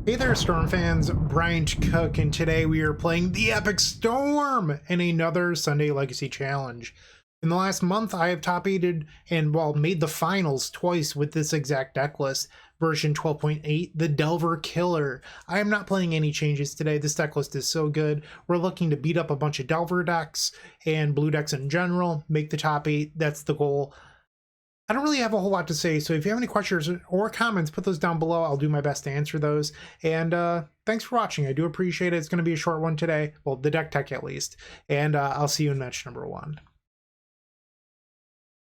Hey there, Storm fans, Bryant Cook, and today we are playing the Epic Storm in another Sunday Legacy Challenge. In the last month, I have top 8'd and, well, made the finals twice with this exact deck list, version 12.8, the Delver Killer. I am not playing any changes today. This deck list is so good. We're looking to beat up a bunch of Delver decks and blue decks in general, make the top 8. That's the goal. I don't really have a whole lot to say, so if you have any questions or comments, put those down below. I'll do my best to answer those. And thanks for watching. I do appreciate it. It's going to be a short one today. Well, the deck tech at least. And I'll see you in match number 1.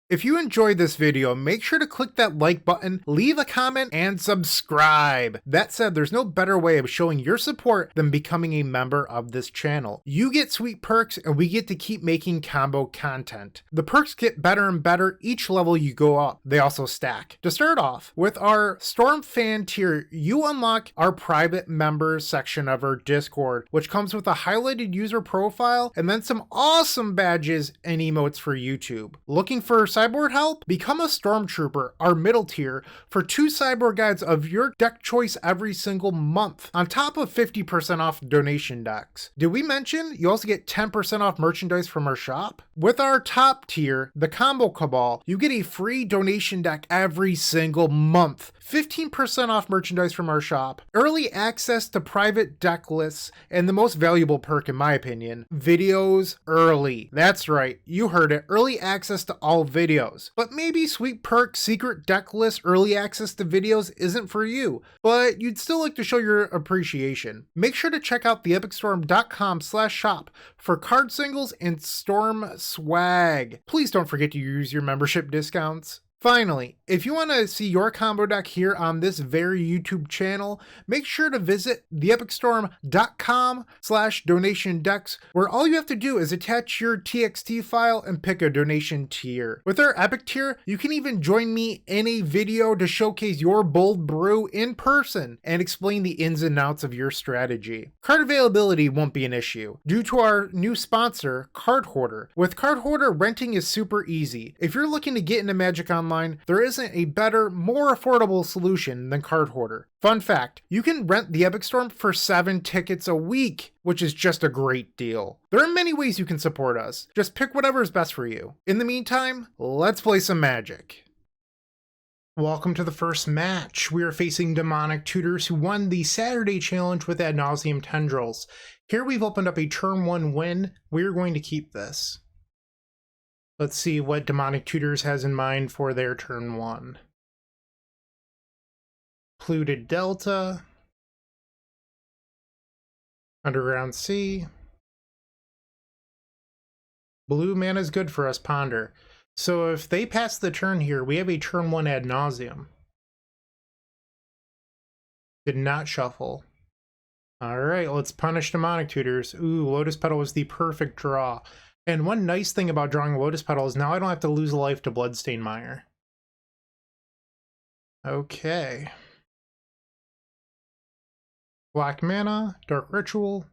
If you enjoyed this video, make sure to click that like button, leave a comment, and subscribe. That said, there's no better way of showing your support than becoming a member of this channel. You get sweet perks, and we get to keep making combo content. The perks get better and better each level you go up. They also stack. To start off, with our Storm Fan tier, you unlock our private members section of our Discord, which comes with a highlighted user profile and then some awesome badges and emotes for YouTube. Looking for sideboard help? Become a Stormtrooper, our middle tier, for 2 sideboard guides of your deck choice every single month, on top of 50% off donation decks. Did we mention you also get 10% off merchandise from our shop? With our top tier, the Combo Cabal, you get a free donation deck every single month, 15% off merchandise from our shop, early access to private deck lists, and the most valuable perk in my opinion, videos early. That's right, you heard it, early access to all videos. But maybe sweet perk, secret deck list, early access to videos isn't for you, but you'd still like to show your appreciation. Make sure to check out theepicstorm.com/shop for card singles and Storm swag. Please don't forget to use your membership discounts. Finally, if you want to see your combo deck here on this very YouTube channel, make sure to visit theepicstorm.com/donation decks, where all you have to do is attach your TXT file and pick a donation tier. With our Epic tier, you can even join me in a video to showcase your bold brew in person and explain the ins and outs of your strategy. Card availability won't be an issue due to our new sponsor, Card Hoarder. With Card Hoarder, renting is super easy. If you're looking to get into Magic Online, there isn't a better, more affordable solution than Card Hoarder. Fun fact, you can rent the Epic Storm for 7 tickets a week, which is just a great deal. There are many ways you can support us. Just pick whatever is best for you. In the meantime, let's play some Magic. Welcome to the first match. We are facing DemonicTutors, who won the Saturday challenge with Ad Nauseam Tendrils. Here we've opened up a turn 1 win. We're going to keep this. Let's see what DemonicTutors has in mind for their turn 1. Polluted Delta. Underground Sea. Blue mana is good for us, Ponder. So if they pass the turn here, we have a turn 1 Ad Nauseam. Did not shuffle. Alright, let's punish DemonicTutors. Ooh, Lotus Petal was the perfect draw. And one nice thing about drawing Lotus Petal is now I don't have to lose a life to Bloodstained Mire. Okay. Black mana, Dark Ritual.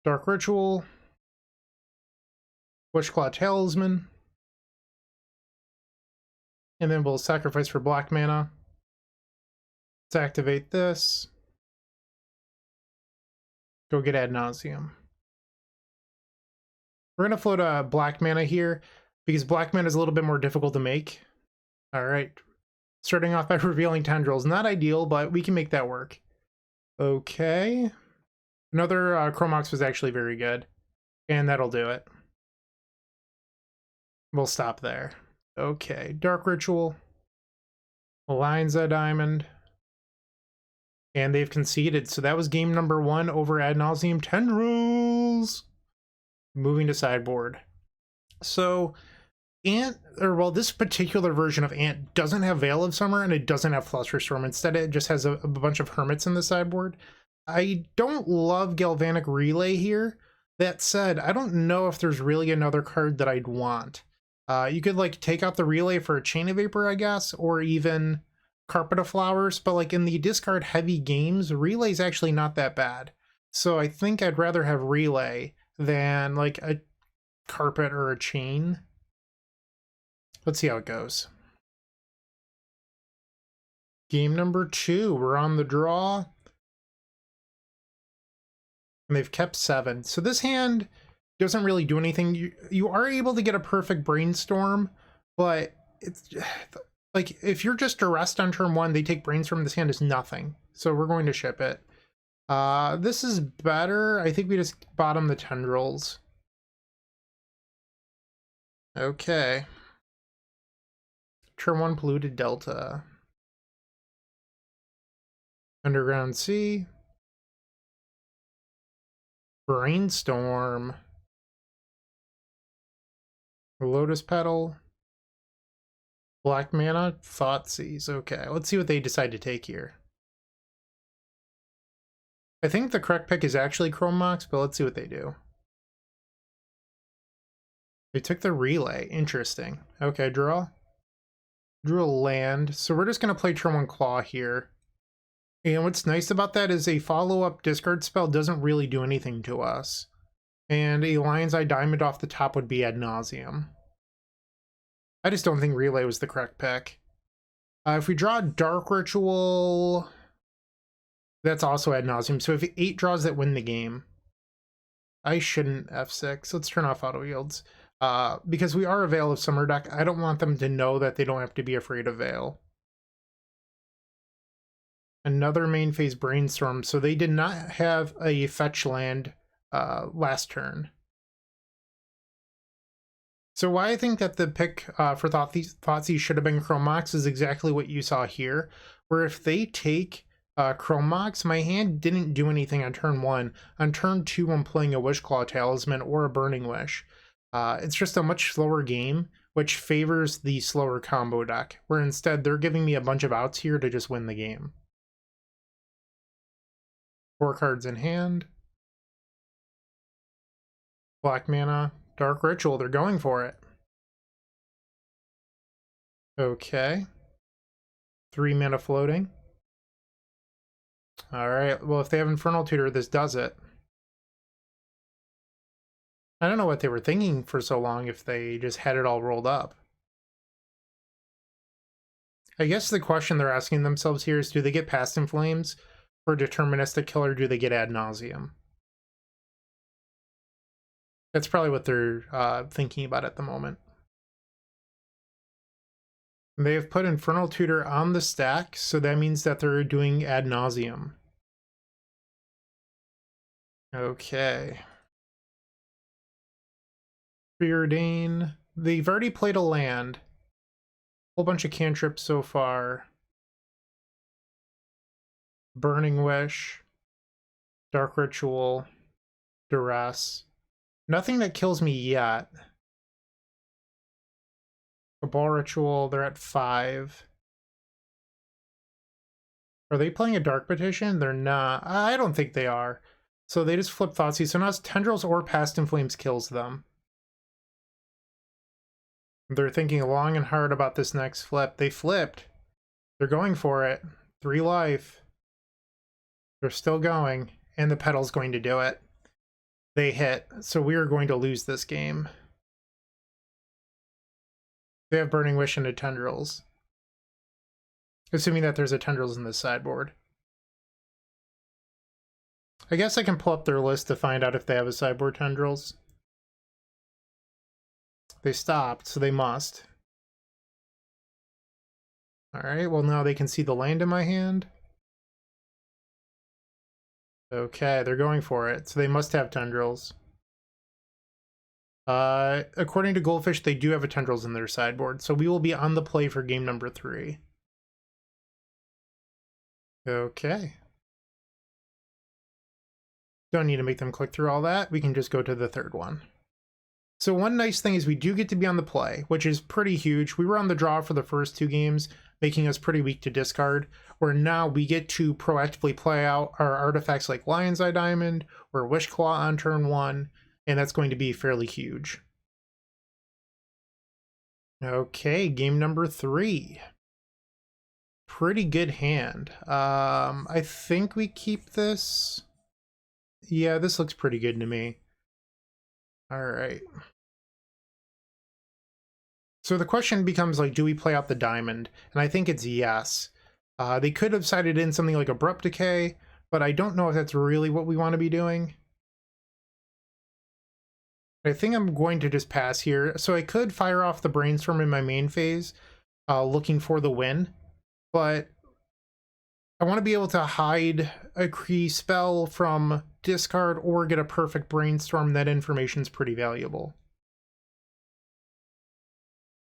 Dark Ritual. Witchclaw Talisman. And then we'll sacrifice for black mana. Let's activate this. Go get Ad Nauseam. We're going to float a black mana here, because black mana is a little bit more difficult to make. Alright. Starting off by revealing Tendrils. Not ideal, but we can make that work. Okay. Another Chromox was actually very good. And that'll do it. We'll stop there. Okay. Dark Ritual. Lion's Diamond. And they've conceded. So that was game number 1 over Ad Nauseam Tendrils. Moving to sideboard. So this particular version of Ant doesn't have Veil of Summer and it doesn't have Flusterstorm. Instead, it just has a bunch of Hermits in the sideboard. I don't love Galvanic Relay here. That said, I don't know if there's really another card that I'd want. You could like take out the Relay for a Chain of Vapor, I guess, or even Carpet of Flowers, but like in the discard heavy games, Relay is actually not that bad. So I think I'd rather have Relay than like a Carpet or a Chain. Let's see how it goes. Game number 2, we're on the draw. And they've kept 7. So this hand doesn't really do anything. You are able to get a perfect brainstorm, but it's like if you're just duressed on turn 1, they take brainstorm, this hand is nothing. So we're going to ship it. This is better. I think we just bottom the Tendrils. Okay. Turn 1 Polluted Delta. Underground Sea. Brainstorm. Lotus Petal. Black Mana. Thoughtseize. Okay, let's see what they decide to take here. I think the correct pick is actually Chrome Mox, but let's see what they do. They took the Relay. Interesting. Okay, draw. Drew a land. So we're just going to play turn 1 Claw here. And what's nice about that is a follow-up discard spell doesn't really do anything to us. And a Lion's Eye Diamond off the top would be Ad Nauseam. I just don't think Relay was the correct pick. If we draw Dark Ritual, that's also Ad Nauseam. So if 8 draws that win the game, I shouldn't F6. Let's turn off auto yields. Because we are a Veil of Summer deck, I don't want them to know that they don't have to be afraid of Veil. Another main phase Brainstorm, so they did not have a fetch land last turn. So why I think that the pick for Thoughtseize should have been Chrome Mox is exactly what you saw here, where if they take Chrome Mox, my hand didn't do anything on turn 1. On turn 2, I'm playing a Wishclaw Talisman or a Burning Wish. It's just a much slower game, which favors the slower combo deck, where instead they're giving me a bunch of outs here to just win the game. 4 cards in hand. Black Mana, Dark Ritual, they're going for it. Okay. 3 mana floating. Alright, well if they have Infernal Tutor, this does it. I don't know what they were thinking for so long if they just had it all rolled up. I guess the question they're asking themselves here is, do they get Past in Flames for Deterministic Kill, or do they get Ad Nauseam? That's probably what they're thinking about at the moment. They have put Infernal Tutor on the stack, so that means that they're doing Ad Nauseam. Okay. Preordain. They've already played a land. Whole bunch of cantrips so far. Burning Wish. Dark Ritual. Duress. Nothing that kills me yet. Cabal Ritual, they're at 5. Are they playing a Dark Petition? They're not. I don't think they are. So they just flip Thoughtseize. So now it's Tendrils or Past in Flames kills them. They're thinking long and hard about this next flip. They flipped. They're going for it. 3 life. They're still going. And the Petal's going to do it. They hit. So we are going to lose this game. They have Burning Wish into Tendrils. Assuming that there's a Tendrils in the sideboard. I guess I can pull up their list to find out if they have a sideboard Tendrils. They stopped, so they must. Alright, well now they can see the land in my hand. Okay, they're going for it, so they must have Tendrils. According to Goldfish, they do have a Tendrils in their sideboard, so we will be on the play for game number 3. Okay. Don't need to make them click through all that. We can just go to the third one. So one nice thing is we do get to be on the play, which is pretty huge. We were on the draw for the first 2 games, making us pretty weak to discard, where now we get to proactively play out our artifacts like Lion's Eye Diamond or Wishclaw on turn 1, and that's going to be fairly huge. Okay, game number 3. Pretty good hand. I think we keep this. Yeah, this looks pretty good to me. All right. So the question becomes, like, do we play out the diamond? And I think it's yes. They could have sided in something like Abrupt Decay, but I don't know if that's really what we want to be doing. I think I'm going to just pass here. So I could fire off the Brainstorm in my main phase, looking for the win, but I want to be able to hide a Kree spell from discard or get a perfect Brainstorm. That information's pretty valuable.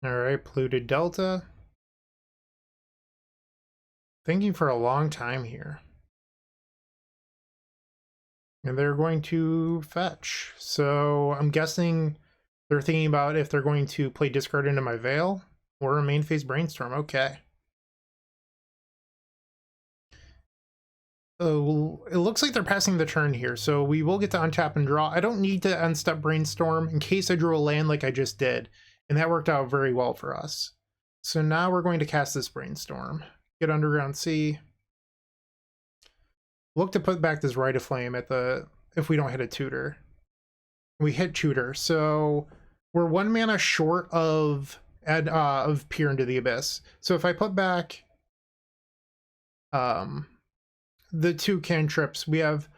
Alright, Polluted Delta. Thinking for a long time here. And they're going to fetch. So I'm guessing they're thinking about if they're going to play discard into my Veil or a main phase Brainstorm. Okay. Oh, it looks like they're passing the turn here, so we will get to untap and draw. I don't need to unstep Brainstorm in case I drew a land like I just did, and that worked out very well for us. So now we're going to cast this Brainstorm. Get Underground Sea. Look to put back this Rite of Flame at the, if we don't hit a tutor. We hit tutor, so we're 1 mana short of Peer into the Abyss. So if I put back the 2 cantrips, we have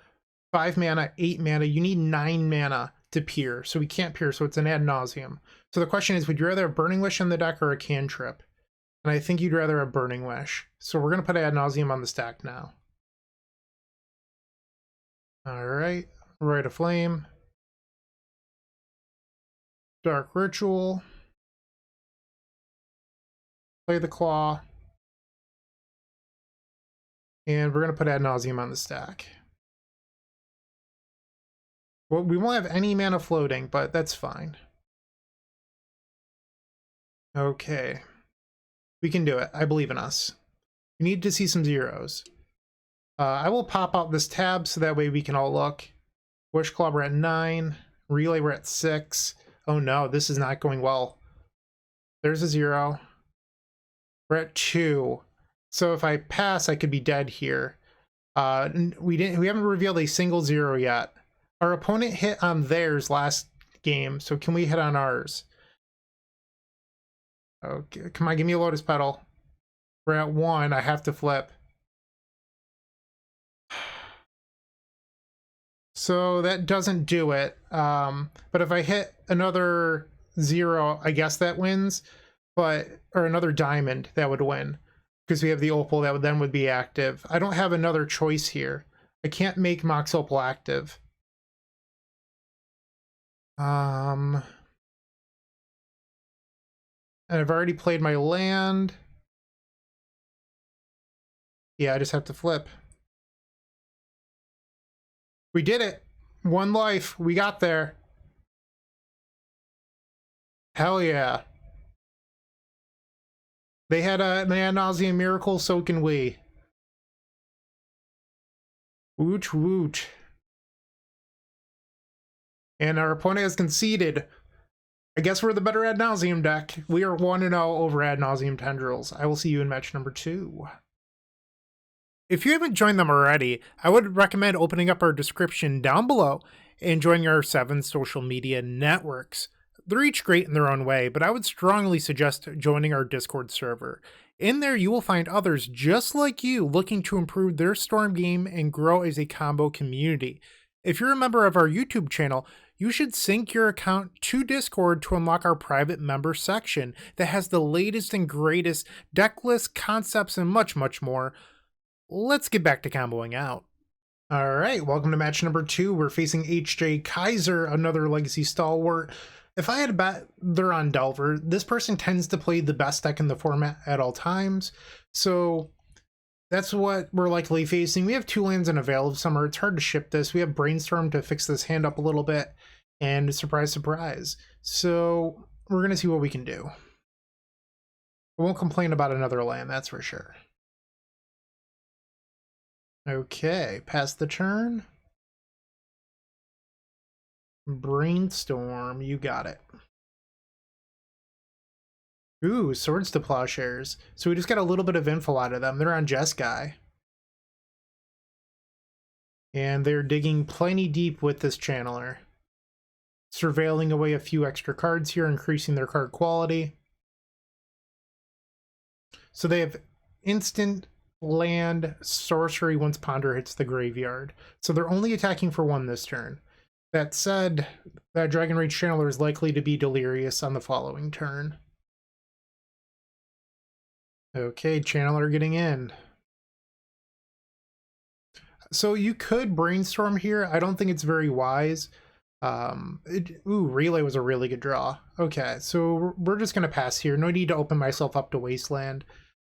5 mana, 8 mana. You need 9 mana to Peer, so we can't Peer, so it's an Ad Nauseam. So the question is, would you rather have Burning Wish in the deck or a cantrip? And I think you'd rather have Burning Wish. So we're going to put Ad Nauseam on the stack now. Alright, Rite of Flame. Dark Ritual. Play the Claw. And we're going to put Ad Nauseam on the stack. Well, we won't have any mana floating, but that's fine. Okay. We can do it. I believe in us. We need to see some zeros. I will pop out this tab so that way we can all look. Wish Claw, we're at 9. Relay, we're at 6. Oh no, this is not going well. There's a 0. We're at 2. So if I pass, I could be dead here. We haven't revealed a single 0 yet. Our opponent hit on theirs last game, so can we hit on ours? Okay, come on, give me a Lotus Petal. We're at 1. I have to flip. So that doesn't do it. But if I hit another 0, I guess that wins. Or another diamond, that would win. Because we have the Opal that would be active. I don't have another choice here. I can't make Mox Opal active. And I've already played my land. Yeah, I just have to flip. We did it. 1 life. We got there. Hell yeah. They had a Ad Nauseam miracle, so can we. Woot woot. And our opponent has conceded. I guess we're the better Ad Nauseam deck. We are 1-0 over Ad Nauseam Tendrils. I will see you in match number 2. If you haven't joined them already, I would recommend opening up our description down below and joining our 7 social media networks. They're each great in their own way, but I would strongly suggest joining our Discord server. In there, you will find others just like you looking to improve their Storm game and grow as a combo community. If you're a member of our YouTube channel, you should sync your account to Discord to unlock our private member section that has the latest and greatest deck lists, concepts, and much, much more. Let's get back to comboing out. Alright, welcome to match number 2. We're facing HJ Kaiser, another Legacy stalwart. If I had a bet they're on Delver, this person tends to play the best deck in the format at all times. So that's what we're likely facing. We have 2 lands in a Veil of Summer. It's hard to ship this. We have Brainstorm to fix this hand up a little bit. And surprise, surprise. So we're going to see what we can do. I won't complain about another land, that's for sure. Okay, pass the turn. Brainstorm, you got it. Ooh, Swords to Plowshares. So we just got a little bit of info out of them. They're on Jeskai. And they're digging plenty deep with this channeler. Surveilling away a few extra cards here, increasing their card quality. So they have instant land, sorcery once Ponder hits the graveyard. So they're only attacking for 1 this turn. That said, that Dragon Rage Channeler is likely to be Delirious on the following turn. Okay, Channeler getting in. So you could Brainstorm here. I don't think it's very wise. Relay was a really good draw. Okay, so we're just going to pass here. No need to open myself up to Wasteland.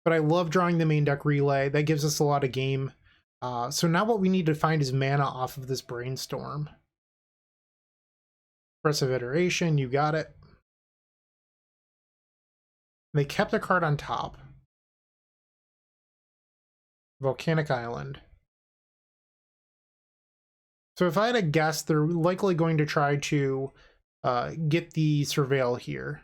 But I love drawing the main deck Relay. That gives us a lot of game. So now what we need to find is mana off of this Brainstorm. Expressive Iteration, you got it. They kept a card on top. Volcanic Island. So if I had to guess, they're likely going to try to get the Surveil here.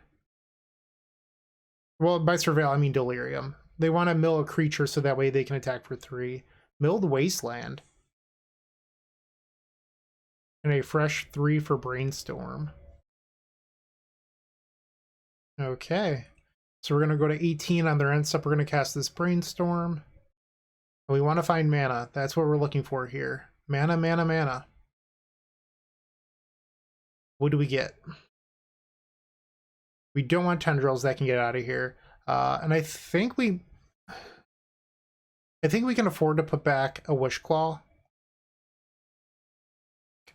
Well, by Surveil, I mean Delirium. They want to mill a creature so that way they can attack for 3. Milled Wasteland. And a fresh 3 for Brainstorm. Okay. So we're going to go to 18 on their end step. We're going to cast this Brainstorm. We want to find mana. That's what we're looking for here. Mana, mana, mana. What do we get? We don't want Tendrils that can get out of here. And I think we can afford to put back a Wishclaw.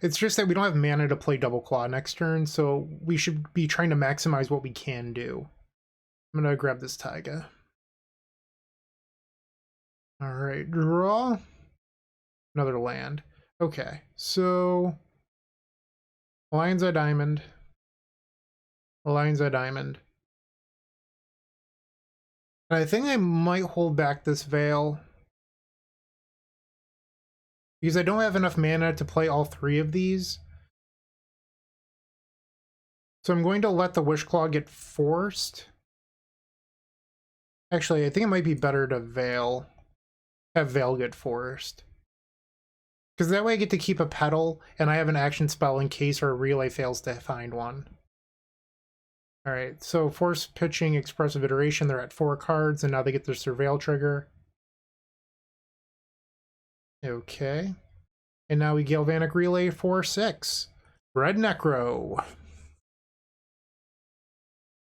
It's just that we don't have mana to play Double Claw next turn, so we should be trying to maximize what we can do. I'm gonna grab this Taiga. Alright, draw. Another land. Okay, so Lion's Eye Diamond. Lion's Eye Diamond. And I think I might hold back this Veil, because I don't have enough mana to play all 3 of these. So I'm going to let the Wishclaw get forced. Actually, I think it might be better to have Veil get forced. Because that way I get to keep a Petal, and I have an action spell in case our Relay fails to find one. Alright, so Force Pitching, Expressive Iteration, they're at 4 cards, and now they get their Surveil trigger. Okay. And now we Galvanic Relay for 6. Red Necro.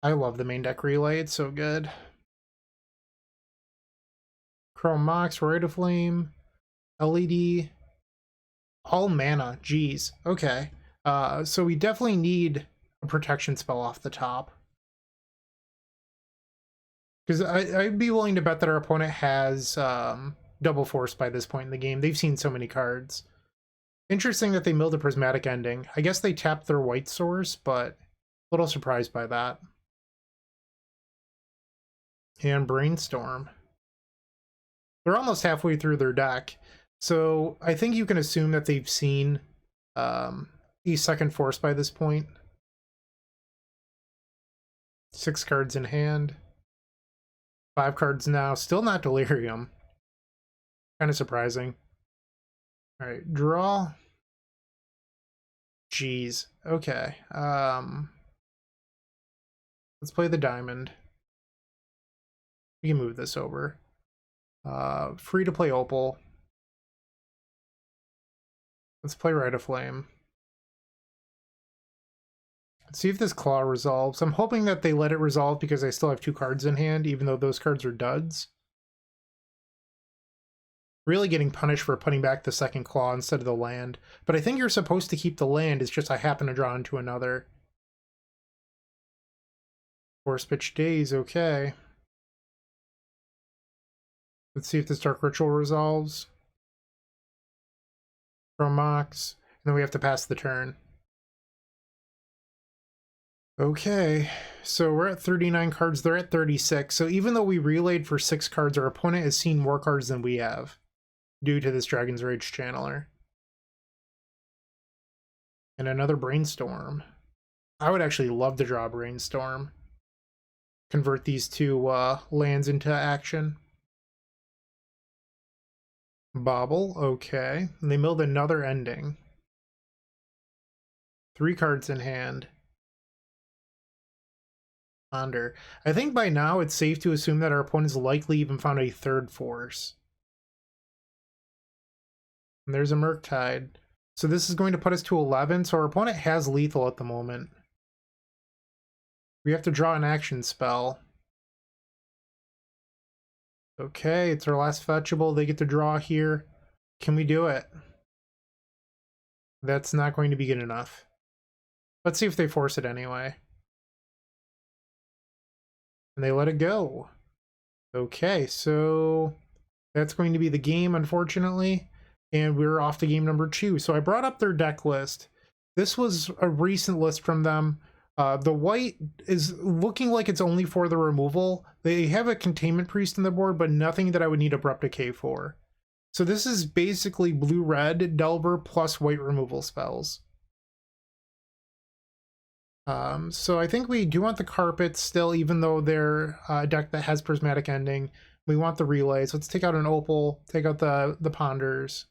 I love the main deck Relay, it's so good. Chrome Mox, Rite of Flame, LED, all mana, geez. Okay. So we definitely need a protection spell off the top. Because I'd be willing to bet that our opponent has Double Force by this point in the game. They've seen so many cards. Interesting that they milled a Prismatic Ending. I guess they tapped their white source, but a little surprised by that. And Brainstorm. They're almost halfway through their deck, so I think you can assume that they've seen the second Force by this point. 6 cards in hand. 5 cards now. Still not Delirium. Kind of surprising. Alright, draw. Jeez. Okay. Let's play the Diamond. We can move this over. Free to play Opal. Let's play Rite of Flame. Let's see if this Claw resolves. I'm hoping that they let it resolve because I still have 2 cards in hand, even though those cards are duds. Really getting punished for putting back the second Claw instead of the land. But I think you're supposed to keep the land, it's just I happen to draw into another. Force Pitch Daze, okay. Let's see if this Dark Ritual resolves. Chrome Mox, and then we have to pass the turn. Okay, so we're at 39 cards, they're at 36. So even though we relayed for 6 cards, our opponent has seen more cards than we have due to this Dragon's Rage Channeler. And another Brainstorm. I would actually love to draw Brainstorm. Convert these 2 lands into action. Bobble, okay. And they milled another ending. 3 cards in hand. Ponder. I think by now it's safe to assume that our opponent's likely even found a 3rd Force. And there's a Murktide. So this is going to put us to 11, so our opponent has lethal at the moment. We have to draw an action spell. Okay, it's our last fetchable. They get to draw here. Can we do it? That's not going to be good enough. Let's see if they force it anyway. And they let it go. Okay, so that's going to be the game, unfortunately. And we're off to game number 2. So I brought up their deck list. This was a recent list from them. The white is looking like it's only for the removal. They have a Containment Priest in the board, but nothing that I would need Abrupt Decay for. So this is basically blue-red Delver plus white removal spells. So I think we do want the carpets still, even though they're a deck that has Prismatic Ending. We want the relays. Let's take out an Opal, take out the Ponders,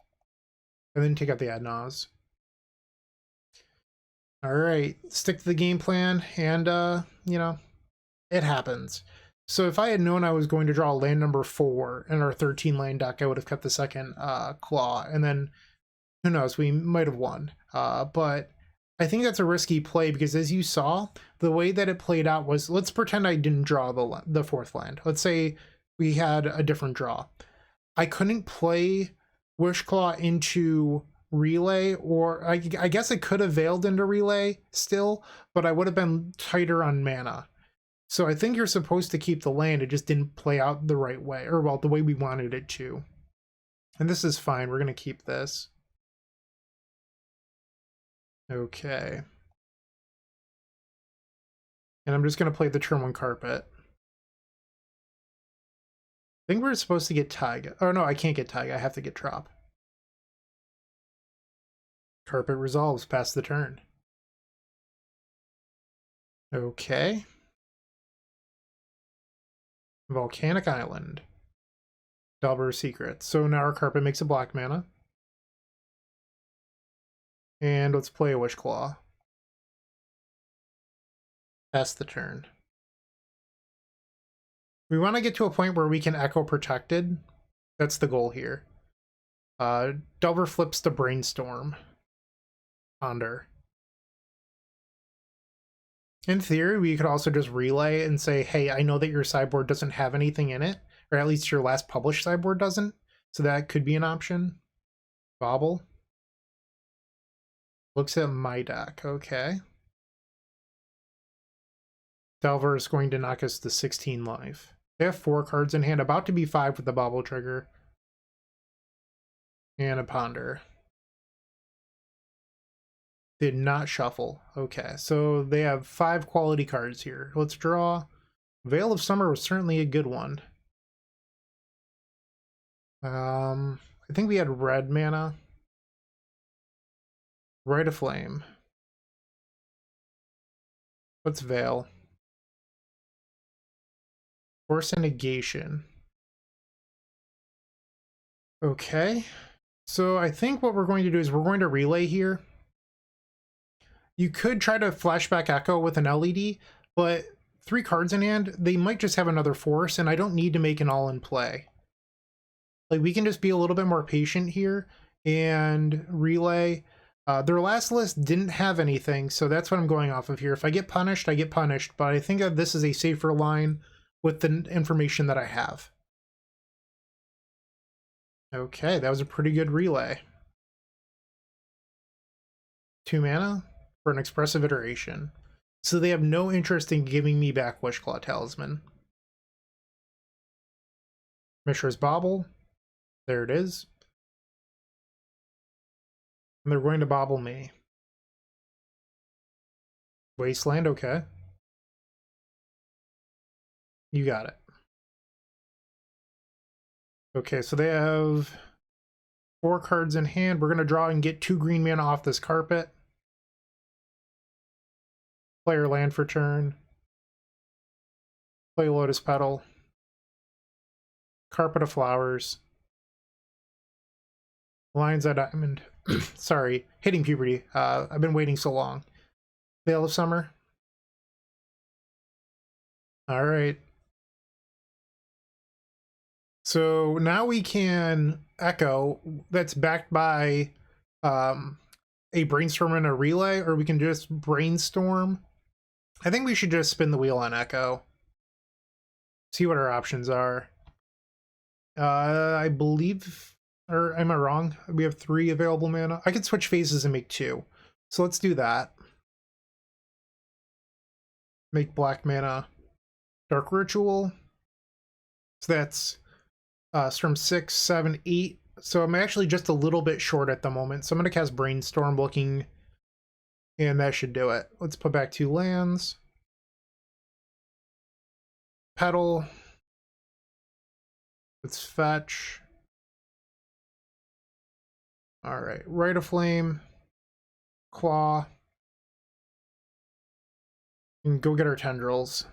and then take out the Ad Nauseam. Alright, stick to the game plan, and, you know, it happens. So if I had known I was going to draw land number 4 in our 13-land deck, I would have kept the second claw, and then, who knows, we might have won. But I think that's a risky play, because as you saw, the way that it played out was, let's pretend I didn't draw the 4th land. Let's say we had a different draw. I couldn't play Wishclaw into Relay, or I guess it could have veiled into Relay still, but I would have been tighter on mana. So I think you're supposed to keep the land, it just didn't play out the right way, or well, the way we wanted it to. And this is fine, we're going to keep this. Okay. And I'm just going to play the turn 1 carpet. I think we're supposed to get Tag. Oh no, I can't get Tag, I have to get Trop. Carpet resolves past the turn. Okay. Volcanic Island. Delver's Secret. So now our carpet makes a black mana. And let's play a Wishclaw. Past the turn. We want to get to a point where we can Echo Protected. That's the goal here. Delver flips to Brainstorm. Ponder. In theory, we could also just relay and say, hey, I know that your sideboard doesn't have anything in it, or at least your last published sideboard doesn't, so that could be an option. Bobble. Looks at my deck, okay. Delver is going to knock us to 16 life. They have 4 cards in hand, about to be 5 with the Bobble trigger. And a Ponder. Did not shuffle. Okay, so they have 5 quality cards here. Let's draw. Veil of Summer was certainly a good one. I think we had red mana. Rite of Flame. What's Veil? Force and Negation. Okay, so I think what we're going to do is we're going to relay here. You could try to Flashback Echo with an LED, but 3 cards in hand, they might just have another force, and I don't need to make an all-in play. Like, we can just be a little bit more patient here and relay. Their last list didn't have anything, so that's what I'm going off of here. If I get punished, I get punished, but I think that this is a safer line with the information that I have. Okay, that was a pretty good relay. 2 mana for an Expressive Iteration. So they have no interest in giving me back Wishclaw Talisman. Mishra's Bobble. There it is. And they're going to bobble me. Wasteland, okay. You got it. Okay, so they have 4 cards in hand. We're going to draw and get 2 green mana off this carpet. Player land for turn. Play Lotus Petal. Carpet of Flowers. Lion's Eye Diamond. Sorry, hitting puberty. I've been waiting so long. Veil of Summer. Alright. So now we can Echo that's backed by a brainstorm and a relay, or we can just brainstorm. I think we should just spin the wheel on Echo. See what our options are. I believe, or am I wrong? We have 3 available mana. I could switch phases and make 2. So let's do that. Make black mana Dark Ritual. So that's Storm 6, 7, 8. So I'm actually just a little bit short at the moment. So I'm going to cast Brainstorm looking, and that should do it. Let's put back 2 lands. Petal. Let's fetch. Alright, Rite of Flame. Claw. And go get our Tendrils.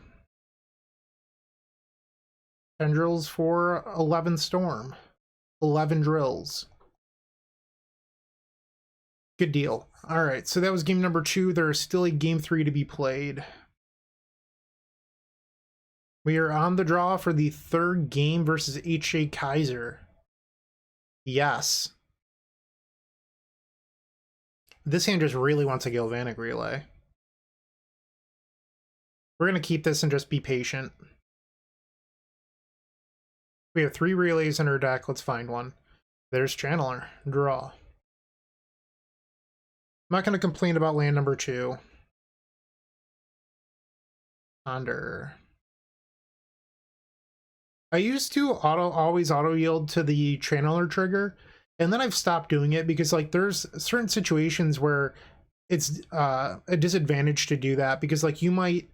Tendrils for 11 Storm. 11 drills. Good deal. Alright, so that was game number 2. There is still a game 3 to be played. We are on the draw for the 3rd game versus H.J. Kaiser. Yes. This hand just really wants a Galvanic Relay. We're going to keep this and just be patient. We have 3 relays in our deck. Let's find one. There's Channeler. Draw. I'm not going to complain about land number 2. Ponder. I used to always auto yield to the Channeler trigger, and then I've stopped doing it because like there's certain situations where it's a disadvantage to do that, because like you might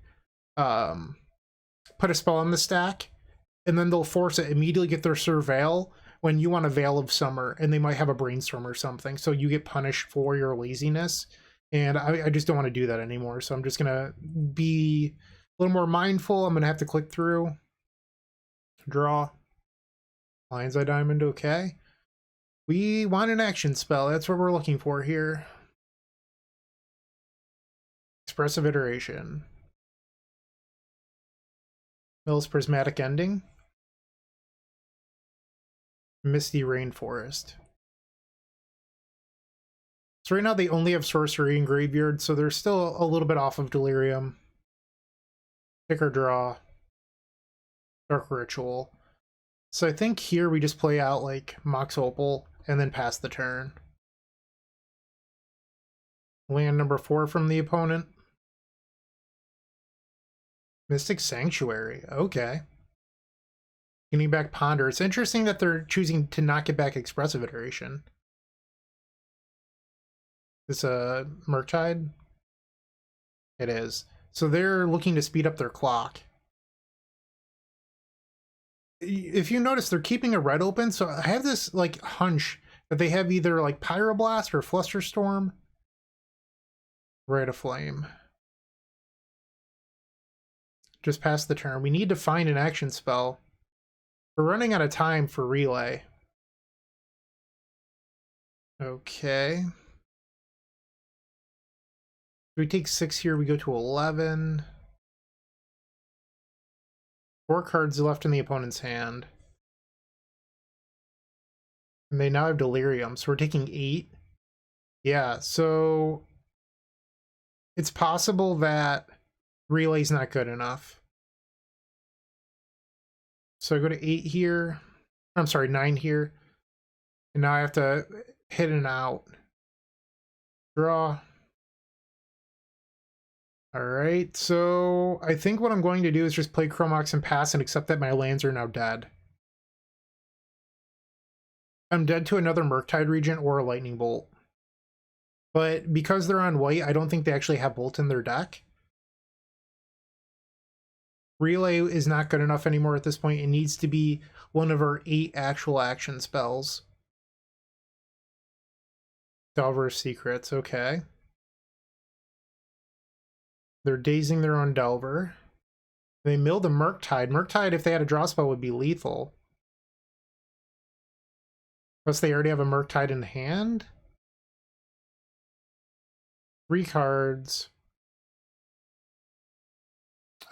put a spell on the stack and then they'll force it immediately get their Surveil when you want a Veil of Summer, and they might have a Brainstorm or something, so you get punished for your laziness, and I just don't want to do that anymore. So I'm just gonna be a little more mindful. I'm gonna have to click through. Draw. Lion's Eye Diamond, okay. We want an action spell. That's what we're looking for here. Expressive Iteration. Mill's Prismatic Ending. Misty Rainforest. So right now they only have Sorcery in Graveyard, so they're still a little bit off of Delirium. Pick or draw. Dark Ritual. So I think here we just play out like Mox Opal and then pass the turn. Land number 4 from the opponent. Mystic Sanctuary. Okay. Getting back Ponder. It's interesting that they're choosing to not get back Expressive Iteration. Is this a Murktide? It is. So they're looking to speed up their clock. If you notice, they're keeping a red open, so I have this like hunch that they have either like Pyroblast or Flusterstorm. Rite of Flame. Just pass the turn. We need to find an action spell. We're running out of time for Relay. Okay. We take 6 here, we go to 11. 4 cards left in the opponent's hand. And they now have Delirium, so we're taking 8. Yeah, so it's possible that Relay's not good enough. So I go to 8 here. I'm sorry, 9 here. And now I have to hit an out. Draw. Alright, so I think what I'm going to do is just play Chromox and pass and accept that my lands are now dead. I'm dead to another Murktide Regent or a Lightning Bolt. But because they're on white, I don't think they actually have Bolt in their deck. Relay is not good enough anymore at this point. It needs to be one of our 8 actual action spells. Delver's Secrets, okay. They're dazing their own Delver. They milled a Murktide. Murktide, if they had a draw spell, would be lethal. Plus they already have a Murktide in hand. 3 cards.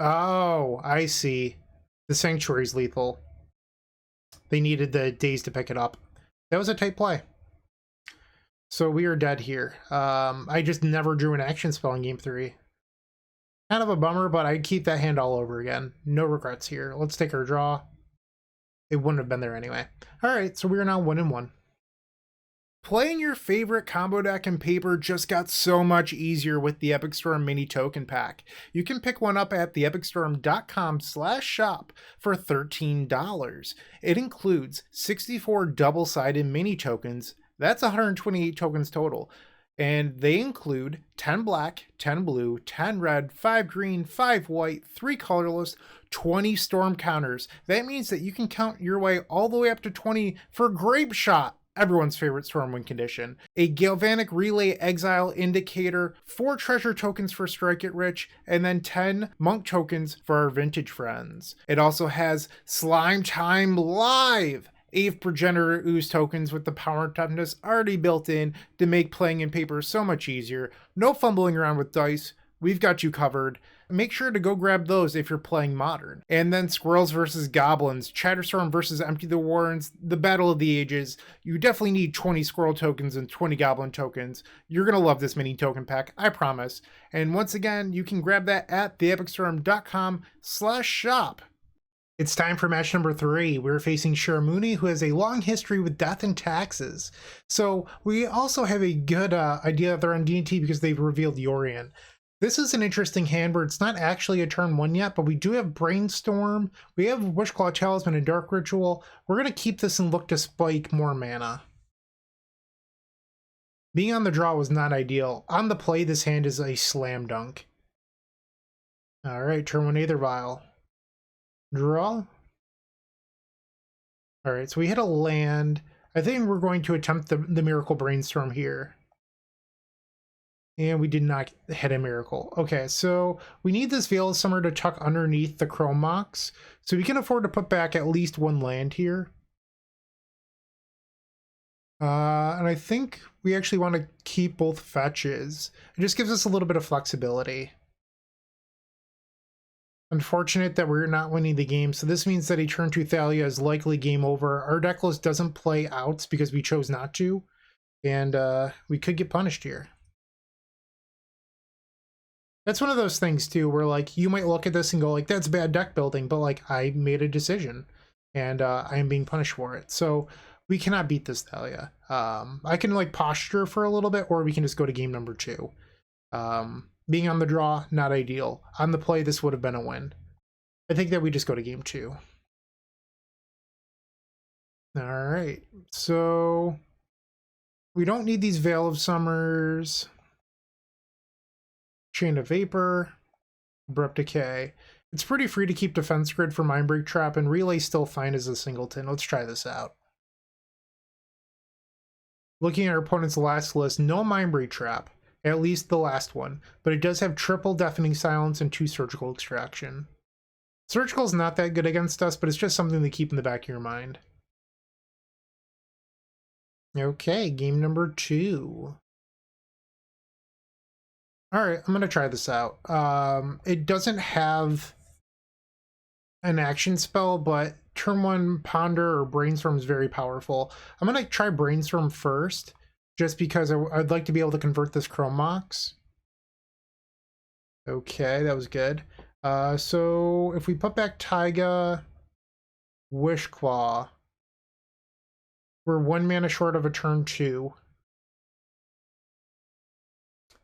Oh, I see. The Sanctuary's lethal. They needed the daze to pick it up. That was a tight play. So we are dead here. I just never drew an action spell in game 3. Kind of a bummer, but I'd keep that hand all over again. No regrets here. Let's take our draw. It wouldn't have been there anyway. All right, so we are now 1-1. Playing your favorite combo deck in Paper just got so much easier with the Epic Storm Mini Token Pack. You can pick one up at theepicstorm.com/shop for $13. It includes 64 double-sided mini tokens. That's 128 tokens total. And they include 10 black, 10 blue, 10 red, 5 green, 5 white, 3 colorless, 20 storm counters. That means that you can count your way all the way up to 20 for Grapeshot, everyone's favorite Stormwind condition, a Galvanic Relay Exile Indicator, 4 treasure tokens for Strike It Rich, and then 10 monk tokens for our vintage friends. It also has Slime Time Live, Ave Progenitor Ooze tokens with the power and toughness already built in to make playing in Paper so much easier. No fumbling around with dice. We've got you covered. Make sure to go grab those if you're playing Modern. And then Squirrels versus Goblins, Chatterstorm versus Empty the Warrens, the Battle of the Ages. You definitely need 20 Squirrel tokens and 20 Goblin tokens. You're going to love this mini token pack, I promise. And once again, you can grab that at theepicstorm.com/shop. It's time for match number 3. We're facing Shiramuni, who has a long history with death and taxes. So we also have a good idea that they're on D&T because they've revealed Yorion. This is an interesting hand where it's not actually a turn 1 yet, but we do have Brainstorm, we have Wishclaw Talisman and Dark Ritual. We're going to keep this and look to spike more mana. Being on the draw was not ideal. On the play, this hand is a slam dunk. Alright, turn 1 Aether Vial. Draw. Alright, so we hit a land. I think we're going to attempt the Miracle Brainstorm here. And we did not hit a miracle. Okay, so we need this Veil of Summer to tuck underneath the Chrome Mox. So we can afford to put back at least 1 land here. And I think we actually want to keep both fetches. It just gives us a little bit of flexibility. Unfortunate that we're not winning the game, so this means that a turn 2 Thalia is likely game over. Our deck list doesn't play outs because we chose not to, and we could get punished here. That's one of those things too, where like you might look at this and go like, that's bad deck building, but like I made a decision, and I am being punished for it. So we cannot beat this Thalia. I can like posture for a little bit, or we can just go to game number 2. Being on the draw, not ideal. On the play, this would have been a win. I think that we just go to game 2. Alright, so we don't need these Veil of Summers. Chain of Vapor, Abrupt Decay. It's pretty free to keep Defense Grid for Mindbreak Trap, and Relay still fine as a singleton. Let's try this out. Looking at our opponent's last list, no Mindbreak Trap. At least the last one, but it does have triple Deafening Silence and 2 Surgical Extraction. Surgical is not that good against us, but it's just something to keep in the back of your mind. Okay, game number 2. Alright, I'm going to try this out. It doesn't have an action spell, but turn 1 Ponder or Brainstorm is very powerful. I'm going to try Brainstorm first, just because I'd like to be able to convert this Chrome Mox. Okay, that was good. So if we put back Taiga, Wishclaw, we're 1 mana short of a turn 2.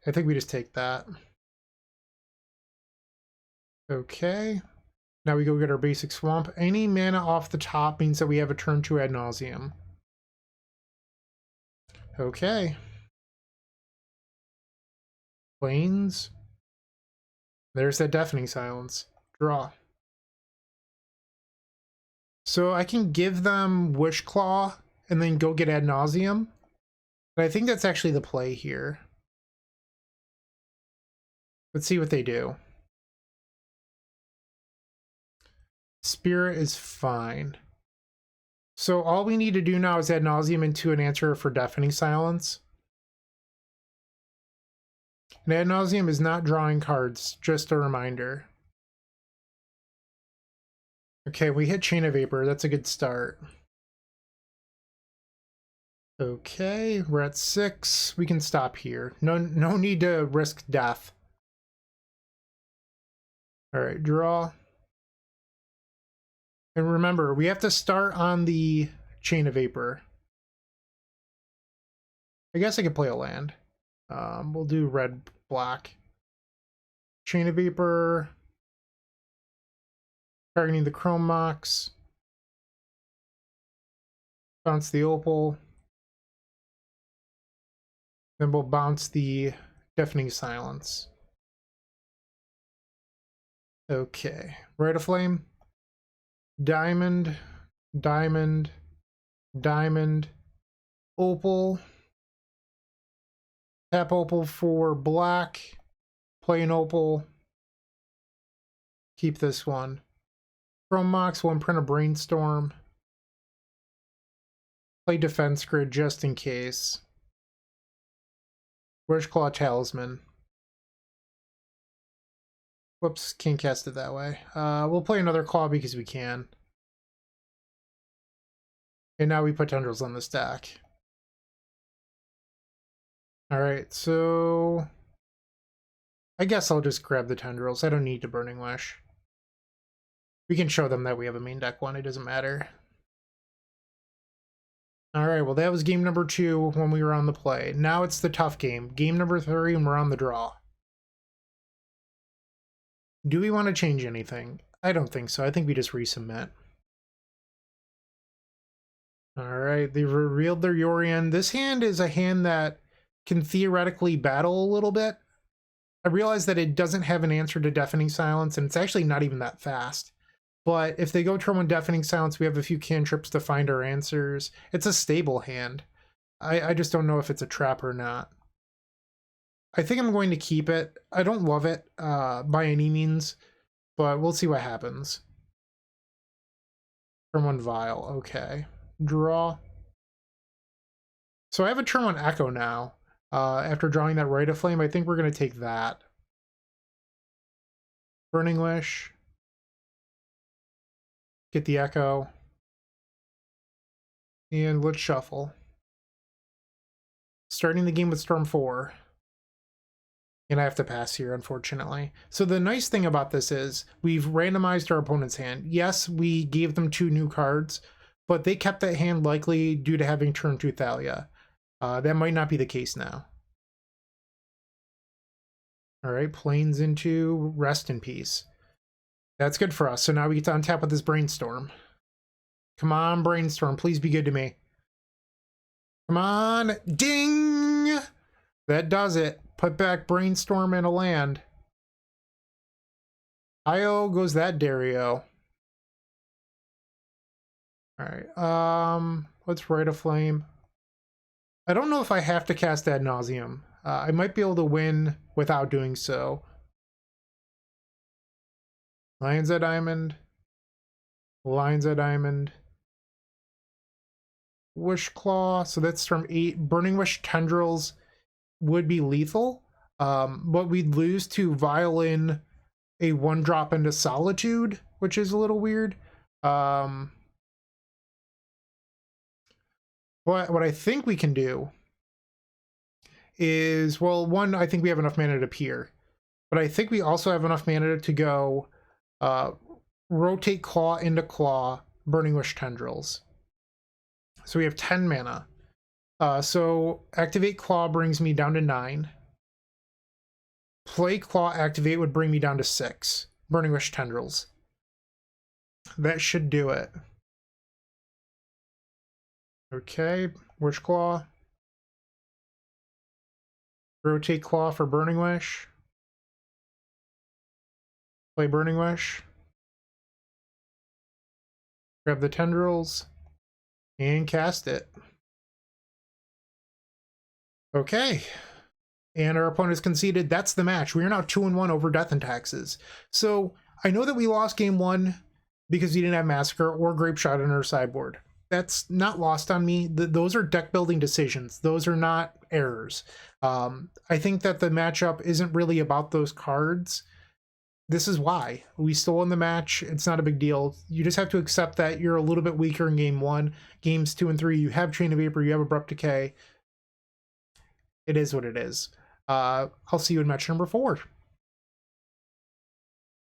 I think we just take that. Okay. Now we go get our basic Swamp. Any mana off the top means that we have a turn 2 Ad Nauseam. Okay. Plains. There's that Deafening Silence. Draw. So I can give them Wishclaw and then go get Ad Nauseam. But I think that's actually the play here. Let's see what they do. Spirit is fine. So all we need to do now is Ad Nauseam into an answer for Deafening Silence. And Ad Nauseam is not drawing cards, just a reminder. Okay, we hit Chain of Vapor. That's a good start. Okay, we're at 6. We can stop here. No need to risk death. All right, draw. And remember, we have to start on the Chain of Vapor. I guess I could play a land. We'll do red, black. Chain of Vapor. Targeting the Chrome Mox. Bounce the Opal. Then we'll bounce the Deafening Silence. Okay. Rite of Flame. Diamond. Diamond. Diamond. Opal. Tap Opal for black. Play an Opal. Keep this one. Chrome Mox, one print a Brainstorm. Play Defense Grid just in case. Wishclaw Talisman. Whoops, can't cast it that way. We'll play another claw because we can. And now we put Tendrils on the stack. Alright, so I guess I'll just grab the Tendrils. I don't need to Burning Wish. We can show them that we have a main deck one, it doesn't matter. Alright, well that was game number 2 when we were on the play. Now it's the tough game. Game number 3 and we're on the draw. Do we want to change anything? I don't think so. I think we just resubmit. Alright, they revealed their Yorion. This hand is a hand that can theoretically battle a little bit. I realize that it doesn't have an answer to Deafening Silence, and it's actually not even that fast. But if they go turn 1 Deafening Silence, we have a few cantrips to find our answers. It's a stable hand. I just don't know if it's a trap or not. I think I'm going to keep it. I don't love it by any means, but we'll see what happens. Turn 1 Vial, okay. Draw. So I have a turn 1 Echo now. After drawing that Rite of Flame, I think we're going to take that. Burning Wish. Get the Echo. And let's shuffle. Starting the game with Storm 4. And I have to pass here, unfortunately. So the nice thing about this is we've randomized our opponent's hand. Yes, we gave them 2 new cards, but they kept that hand likely due to having turn 2 Thalia. That might not be the case now. Alright, Plains into Rest in Peace. That's good for us. So now we get to untap with this Brainstorm. Come on, Brainstorm. Please be good to me. Come on. Ding! That does it. Put back Brainstorm and a land. IO goes that Dario. Alright, let's Rite of Flame. I don't know if I have to cast Ad Nauseam. I might be able to win without doing so. Lion's Eye Diamond. Lion's Eye Diamond. Wishclaw. So that's from 8. Burning Wish Tendrils would be lethal. But we'd lose to Violin a 1-drop into Solitude, which is a little weird. What I think we can do is, well, one, I think we have enough mana to peer. But I think we also have enough mana to go rotate Claw into Claw, Burning Wish Tendrils. So we have 10 mana. So activate Claw brings me down to 9. Play Claw activate would bring me down to 6. Burning Wish Tendrils. That should do it. Okay, Wishclaw. Rotate Claw for Burning Wish. Play Burning Wish. Grab the Tendrils. And cast it. Okay. And our opponent has conceded. That's the match. We are now 2-1 over Death and Taxes. So I know that we lost game 1 because we didn't have Massacre or Grapeshot in our sideboard. That's not lost on me. Those are deck building decisions. Those are not errors. I think that the matchup isn't really about those cards. this is why. We still won the match. It's not a big deal. You just have to accept that you're a little bit weaker in game 1. Games 2 and 3, you have Chain of Vapor, you have Abrupt Decay. It is what it is. I'll see you in match number 4.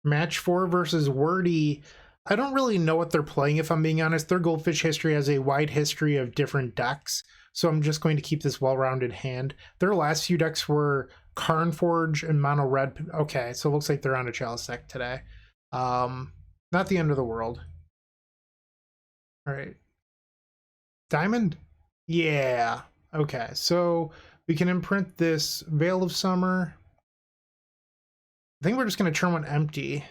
Match 4 versus Wordy. I don't really know what they're playing, if I'm being honest. Their Goldfish history has a wide history of different decks, so I'm just going to keep this well-rounded hand. Their last few decks were Karnforge and Mono Red. Okay, so it looks like they're on a Chalice deck today. Not the end of the world. All right. Diamond? Yeah. Okay, so we can imprint this Veil of Summer. I think we're just going to turn one empty.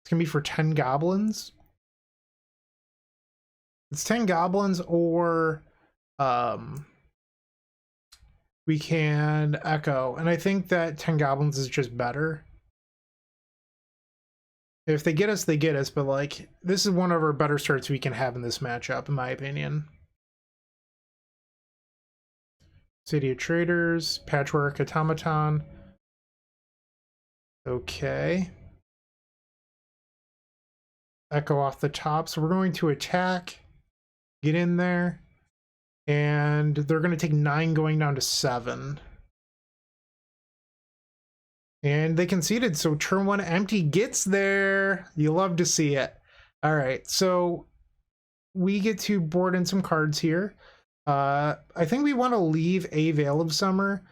It's going to be for 10 goblins. It's 10 goblins, or we can echo. And I think that 10 goblins is just better. If they get us, they get us. But, like, this is one of our better starts we can have in this matchup, in my opinion. City of Traders, Patchwork Automaton. Okay. Echo off the top. So we're going to attack. Get in there. And they're going to take 9 going down to 7. And they conceded, so turn 1 empty gets there. You love to see it. All right, so we get to board in some cards here. I think we want to leave a Veil of Summer.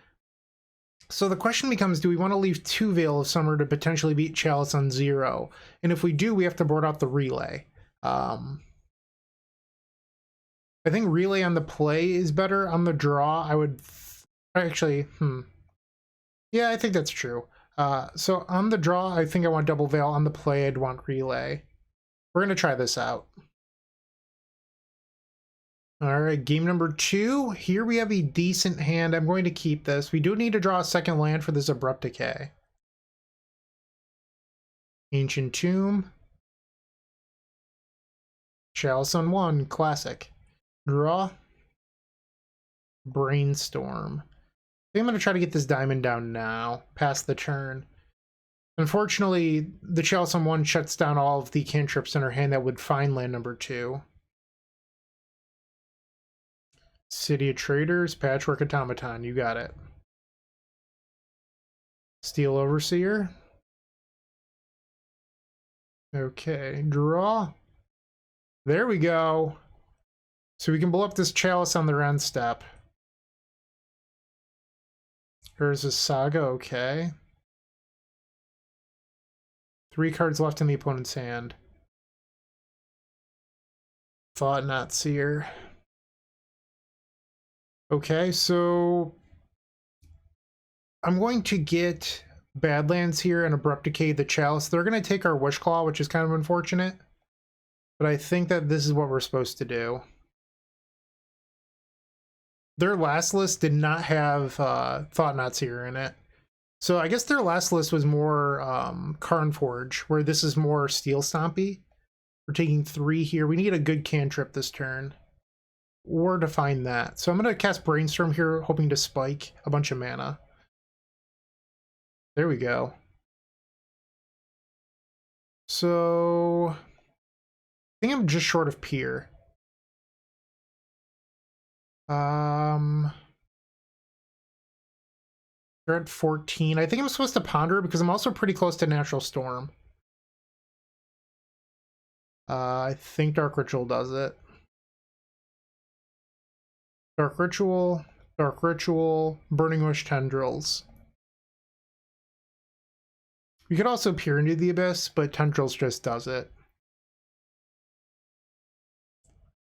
So the question becomes, do we want to leave 2 Veil of Summer to potentially beat Chalice on 0? And if we do, we have to board out the Relay. I think Relay on the play is better. On the draw, I would actually, yeah, I think that's true. So on the draw, I think I want Double Veil. On the play, I'd want Relay. We're going to try this out. All right, game number 2. Here we have a decent hand. I'm going to keep this. We do need to draw a second land for this Abrupt Decay. Ancient Tomb. Chalice on 1, classic. Draw. Brainstorm. I think I'm going to try to get this diamond down now, past the turn. Unfortunately, the Chalice on 1 shuts down all of the cantrips in her hand that would find land number 2. City of Traders, Patchwork Automaton, you got it. Steel Overseer. Okay, draw. There we go. So we can blow up this Chalice on their end step. There's a Saga, okay. 3 cards left in the opponent's hand. Thought Not Seer. Okay, so I'm going to get Badlands here and Abrupt Decay the Chalice. They're going to take our Wishclaw, which is kind of unfortunate. But I think that this is what we're supposed to do. Their last list did not have Thought Not Seer in it. So I guess their last list was more Karnforge, where this is more Steel Stompy. We're taking 3 here. We need a good cantrip this turn. Or to find that. So I'm going to cast Brainstorm here, hoping to spike a bunch of mana. There we go. So I think I'm just short of Pier. They're at 14. I think I'm supposed to Ponder because I'm also pretty close to Natural Storm. I think Dark Ritual does it. Dark Ritual, Burning Wish Tendrils. We could also peer into the Abyss, but Tendrils just does it.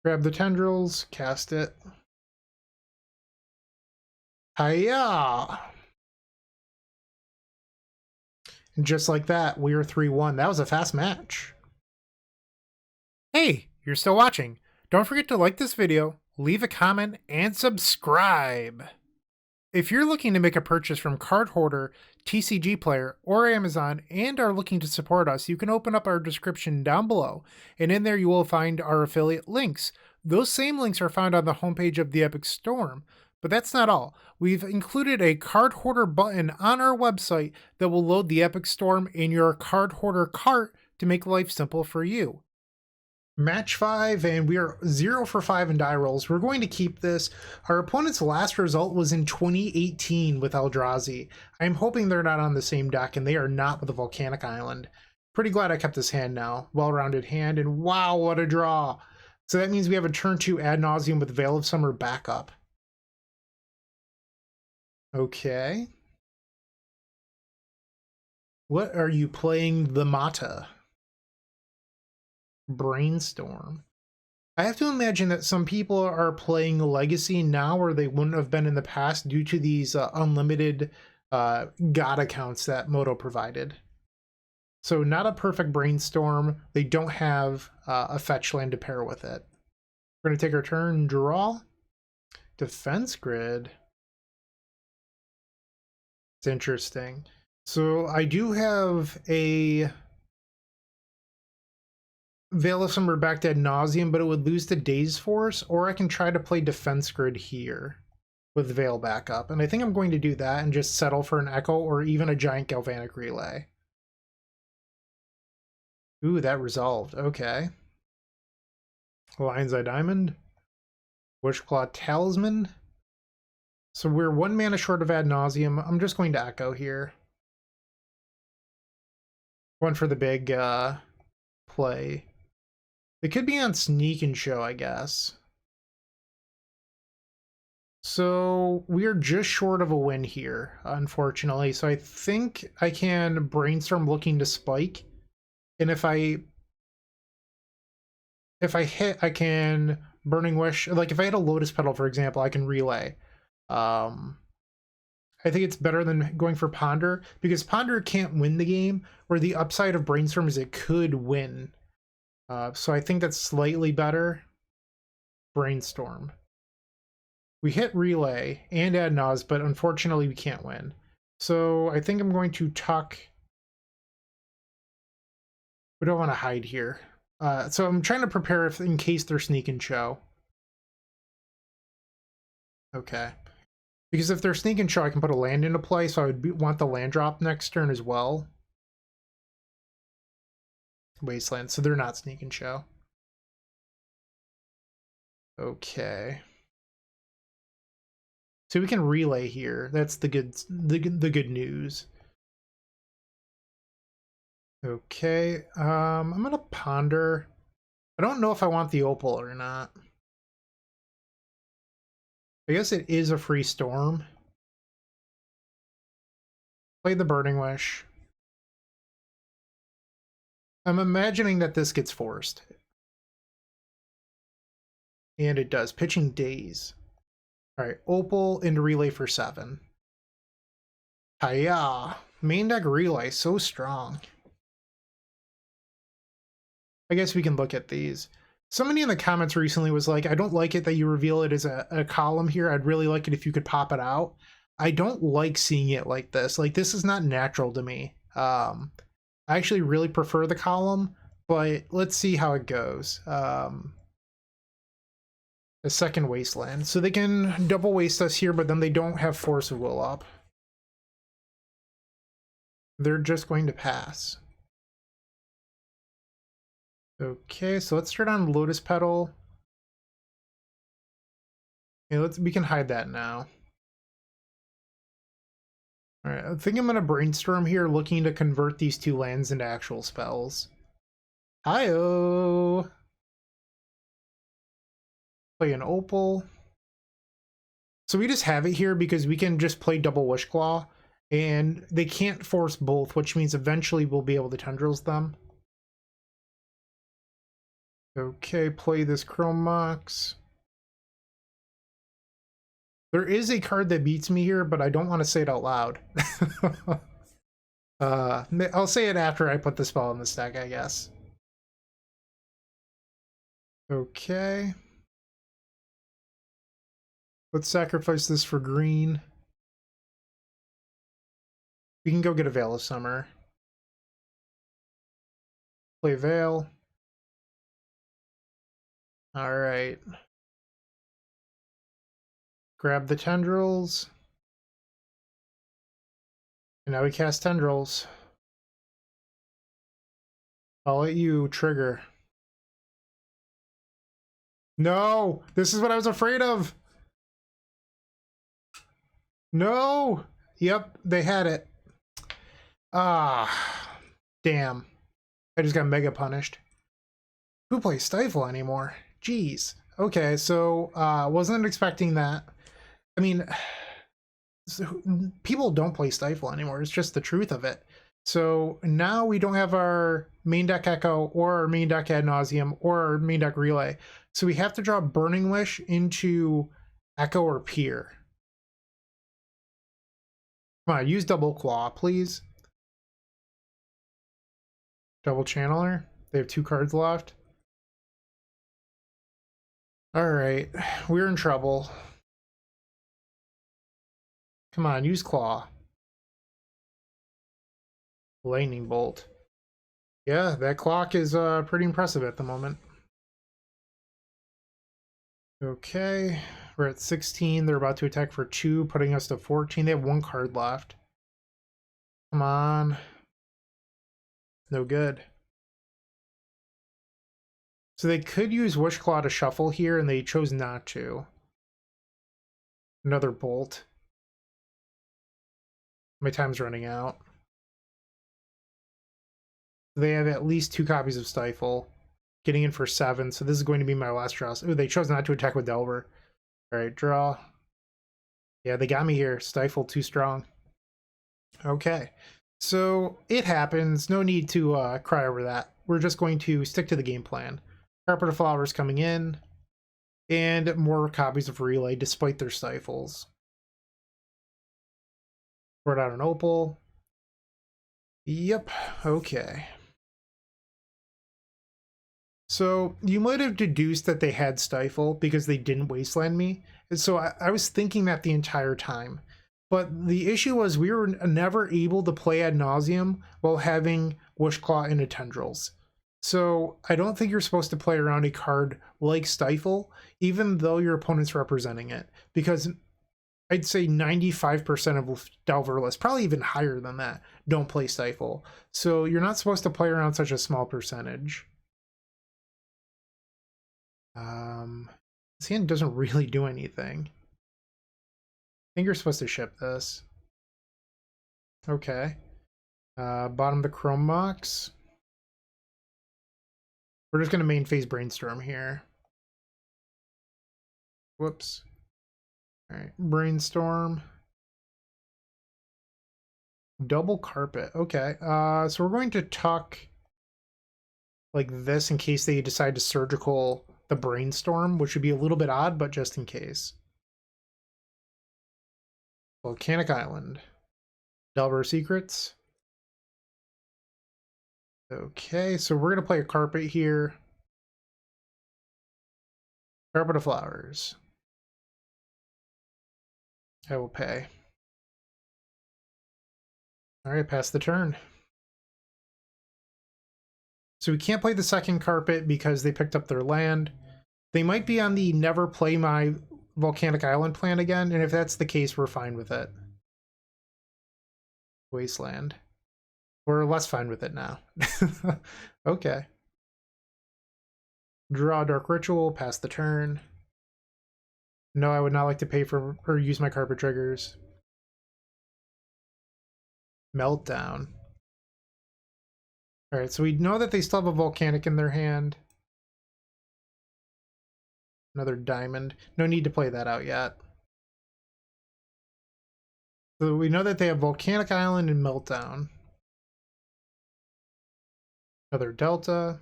Grab the Tendrils, cast it. Hiya! And just like that, we are 3-1. That was a fast match. Hey, you're still watching. Don't forget to like this video, leave a comment, and subscribe. If you're looking to make a purchase from Card Hoarder, TCG Player, or Amazon, and are looking to support us, you can open up our description down below, and in there you will find our affiliate links. Those same links are found on the homepage of the Epic Storm. But that's not all. We've included a card hoarder button on our website that will load the Epic Storm in your card hoarder cart to make life simple for you. Match 5, and we are 0 for 5 in die rolls. We're going to keep this. Our opponent's last result was in 2018 with Eldrazi. I'm hoping they're not on the same deck, and they are not with the Volcanic Island. Pretty glad I kept this hand now. Well-rounded hand, and wow, what a draw. So that means we have a turn 2 Ad Nauseam with Veil of Summer backup. Okay. What are you playing the Mata? Brainstorm. I have to imagine that some people are playing Legacy now where they wouldn't have been in the past due to these unlimited God accounts that Moto provided. So not a perfect Brainstorm. They don't have a fetch land to pair with it. We're going to take our turn, draw. Defense Grid. It's interesting. So I do have a Veil of Summer back to Ad Nauseam, but it would lose to Daze Force, or I can try to play Defense Grid here with Veil backup. And I think I'm going to do that and just settle for an Echo or even a giant Galvanic Relay. Ooh, that resolved. Okay. Lion's Eye Diamond. Wishclaw Talisman. So we're 1 mana short of Ad Nauseam. I'm just going to Echo here. One for the big play. It could be on Sneak and Show, I guess. So we're just short of a win here, unfortunately. So I think I can Brainstorm looking to spike. And if I hit, I can Burning Wish. Like if I hit a Lotus Petal, for example, I can Relay. I think it's better than going for Ponder, because Ponder can't win the game, where the upside of Brainstorm is it could win. So I think that's slightly better. Brainstorm. We hit Relay and Ad Naus, but unfortunately we can't win. So I think I'm going to tuck. We don't want to hide here. So I'm trying to prepare if in case they're Sneak and Show. Okay. Because if they're Sneak and Show, I can put a land into play, so I would want the land drop next turn as well. Wasteland, so they're not Sneak and Show. Okay. So we can Relay here. That's the good news. Okay, I'm gonna Ponder. I don't know if I want the Opal or not. I guess it is a free Storm. Play the Burning Wish. I'm imagining that this gets forced. And it does. Pitching Daze. Alright, Opal into Relay for 7. Hiya! Main deck Relay, so strong. I guess we can look at these. Somebody in the comments recently was like, I don't like it that you reveal it as a column here. I'd really like it if you could pop it out. I don't like seeing it like this. Like, this is not natural to me. I actually really prefer the column, but let's see how it goes. A second Wasteland. So they can double waste us here, but then they don't have Force of Will up. They're just going to pass. Okay, so let's start on Lotus Petal. Okay, we can hide that now. Alright, I think I'm gonna Brainstorm here, looking to convert these 2 lands into actual spells. Hi-oh! Play an Opal. So we just have it here because we can just play double Wishclaw, and they can't force both, which means eventually we'll be able to Tendrils them. Okay, play this Chrome Mox. There is a card that beats me here, but I don't want to say it out loud. I'll say it after I put the spell in the stack, I guess. Okay. Let's sacrifice this for green. We can go get a Veil of Summer. Play Veil. Alright. Grab the Tendrils. And now we cast Tendrils. I'll let you trigger. No! This is what I was afraid of! No! Yep, they had it. Ah, damn. I just got mega punished. Who plays Stifle anymore? Jeez. Okay, so wasn't expecting that. I mean, people don't play Stifle anymore. It's just the truth of it. So now we don't have our main deck Echo or our main deck Ad Nauseam or our main deck Relay. So we have to draw Burning Wish into Echo or Pier. Come on, use Double Claw, please. Double Channeler. They have 2 cards left. Alright, we're in trouble. Come on, use Claw. Lightning Bolt. Yeah, that clock is pretty impressive at the moment. Okay, we're at 16. They're about to attack for 2, putting us to 14. They have 1 card left. Come on. No good. So they could use Wish Claw to shuffle here, and they chose not to. Another Bolt. My time's running out. They have at least 2 copies of Stifle. Getting in for 7, so this is going to be my last draw. Oh, they chose not to attack with Delver. Alright, draw. Yeah, they got me here. Stifle too strong. Okay. So it happens. No need to cry over that. We're just going to stick to the game plan. Carpet of Flowers coming in. And more copies of Relay despite their Stifles. Brought out an Opal. Yep. Okay. So you might have deduced that they had Stifle because they didn't wasteland me. And so I was thinking that the entire time. But the issue was we were never able to play Ad Nauseam while having Wishclaw into Tendrils. So I don't think you're supposed to play around a card like Stifle, even though your opponent's representing it. Because I'd say 95% of Delver lists, probably even higher than that, don't play Stifle. So you're not supposed to play around such a small percentage. This hand doesn't really do anything. I think you're supposed to ship this. Okay. Bottom of the Chrome Mox. We're just going to main phase Brainstorm here. Whoops. Alright, Brainstorm. Double Carpet. Okay. So we're going to tuck like this in case they decide to surgical the Brainstorm, which would be a little bit odd, but just in case. Volcanic Island. Delver Secrets. Okay, so we're going to play a Carpet here. Carpet of Flowers. I will pay. Alright, pass the turn. So we can't play the second Carpet because they picked up their land. They might be on the never play my Volcanic Island plan again, and if that's the case, we're fine with it. Wasteland. We're less fine with it now. Okay. Draw Dark Ritual, pass the turn. No, I would not like to pay for or use my Carpet triggers. Meltdown. Alright, so we know that they still have a Volcanic in their hand. Another Diamond. No need to play that out yet. So we know that they have Volcanic Island and Meltdown. Another Delta.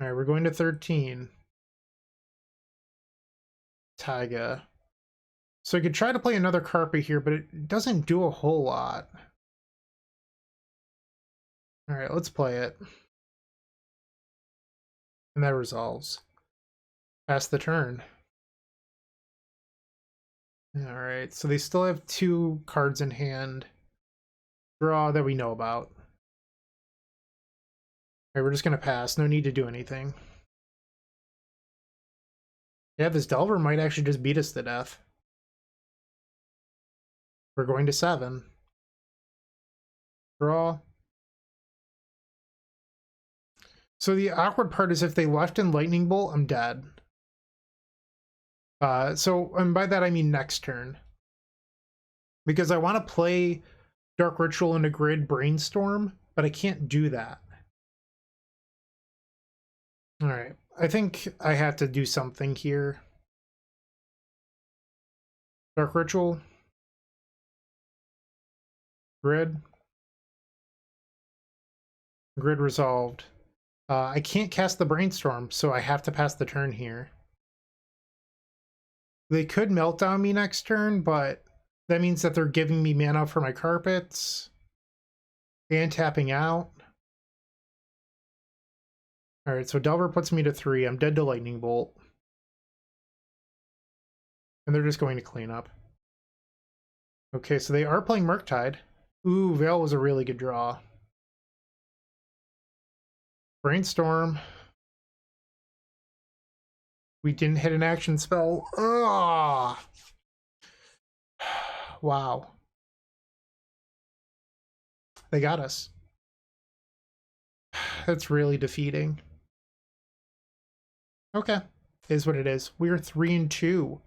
Alright, we're going to 13. Taiga. So I could try to play another Carpet here, but it doesn't do a whole lot. Alright, let's play it. And that resolves. Pass the turn. Alright, so they still have 2 cards in hand. Draw that we know about. Alright, we're just going to pass. No need to do anything. Yeah, this Delver might actually just beat us to death. We're going to 7. Draw. So the awkward part is if they left in Lightning Bolt, I'm dead. And by that I mean next turn. Because I want to play Dark Ritual into Grid Brainstorm, but I can't do that. Alright, I think I have to do something here. Dark Ritual. Grid. Grid resolved. I can't cast the Brainstorm, so I have to pass the turn here. They could Meltdown me next turn, but that means that they're giving me mana for my carpets. And tapping out. Alright, so Delver puts me to 3. I'm dead to Lightning Bolt. And they're just going to clean up. Okay, so they are playing Murktide. Ooh, Veil was a really good draw. Brainstorm. We didn't hit an action spell. Ugh. Wow. They got us. That's really defeating. Okay, is what it is. We're 3-2.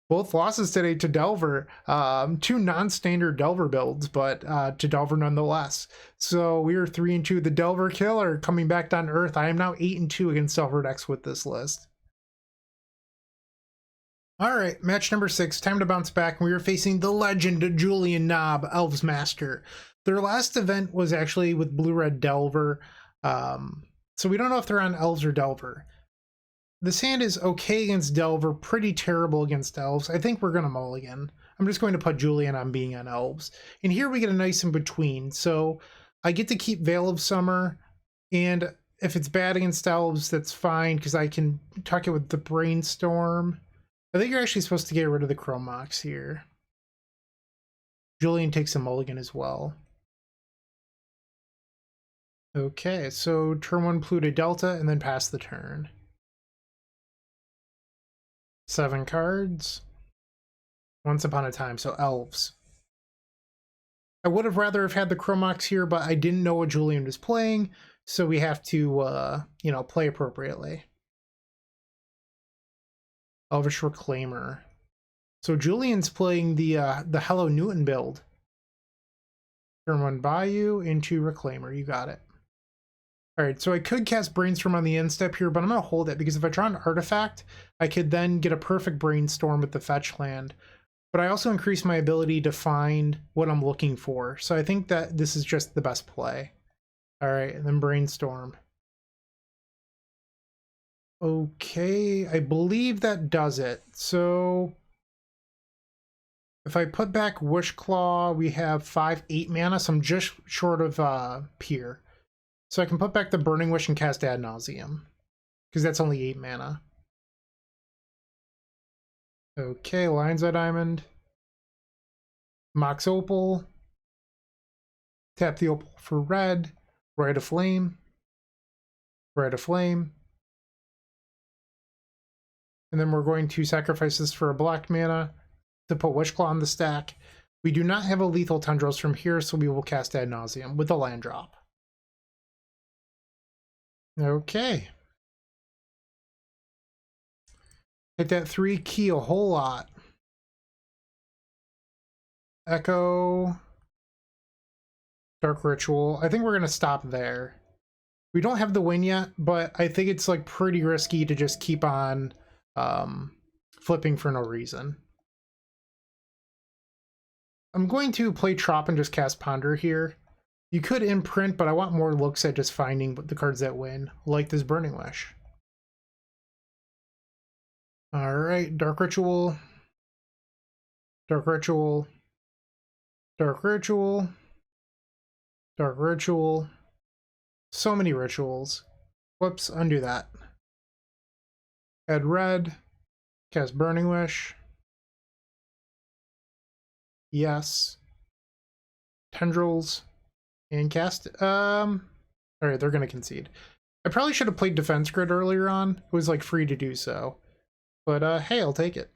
Both losses today to Delver. 2 non-standard Delver builds, but to Delver nonetheless. So we are 3-2. The Delver Killer coming back down to earth. I am now 8-2 against Delver decks with this list. Alright, match number 6. Time to bounce back. We are facing the legend Julian Knob, Elves Master. Their last event was actually with Blue-Red Delver. So we don't know if they're on Elves or Delver. This hand is okay against Delver, pretty terrible against Elves. I think we're going to mulligan. I'm just going to put Julian on being on Elves. And here we get a nice in between. So I get to keep Veil of Summer, and if it's bad against Elves, that's fine, because I can tuck it with the Brainstorm. I think you're actually supposed to get rid of the Chromox here. Julian takes a mulligan as well. Okay, so turn 1 Pluto Delta, and then pass the turn. 7 cards. Once Upon a Time, so Elves. I would have rather have had the Chromox here, but I didn't know what Julian was playing, so we have to, you know, play appropriately. Elvish Reclaimer. So Julian's playing the Hello Newton build. Turn 1 Bayou into Reclaimer. You got it. Alright, so I could cast Brainstorm on the end step here, but I'm going to hold it because if I draw an artifact, I could then get a perfect Brainstorm with the fetch land. But I also increase my ability to find what I'm looking for. So I think that this is just the best play. Alright, and then Brainstorm. Okay, I believe that does it. So if I put back Wishclaw, we have 5/8 mana, so I'm just short of Pier. So I can put back the Burning Wish and cast Ad Nauseam, because that's only 8 mana. Okay, Lion's Eye Diamond. Mox Opal. Tap the Opal for red. Rite of Flame. Rite of Flame. And then we're going to sacrifice this for a black mana to put Wishclaw on the stack. We do not have a lethal Tendrils from here, so we will cast Ad Nauseam with a land drop. Okay. Hit that 3 key a whole lot. Echo. Dark Ritual. I think we're going to stop there. We don't have the win yet, but I think it's like pretty risky to just keep on flipping for no reason. I'm going to play Trop and just cast Ponder here. You could imprint, but I want more looks at just finding the cards that win, like this Burning Wish. Alright, Dark Ritual. Dark Ritual. Dark Ritual. Dark Ritual. So many rituals. Whoops, undo that. Add red. Cast Burning Wish. Yes. Tendrils. And cast, alright, they're gonna concede. I probably should have played Defense Grid earlier on. It was like free to do so. But hey, I'll take it.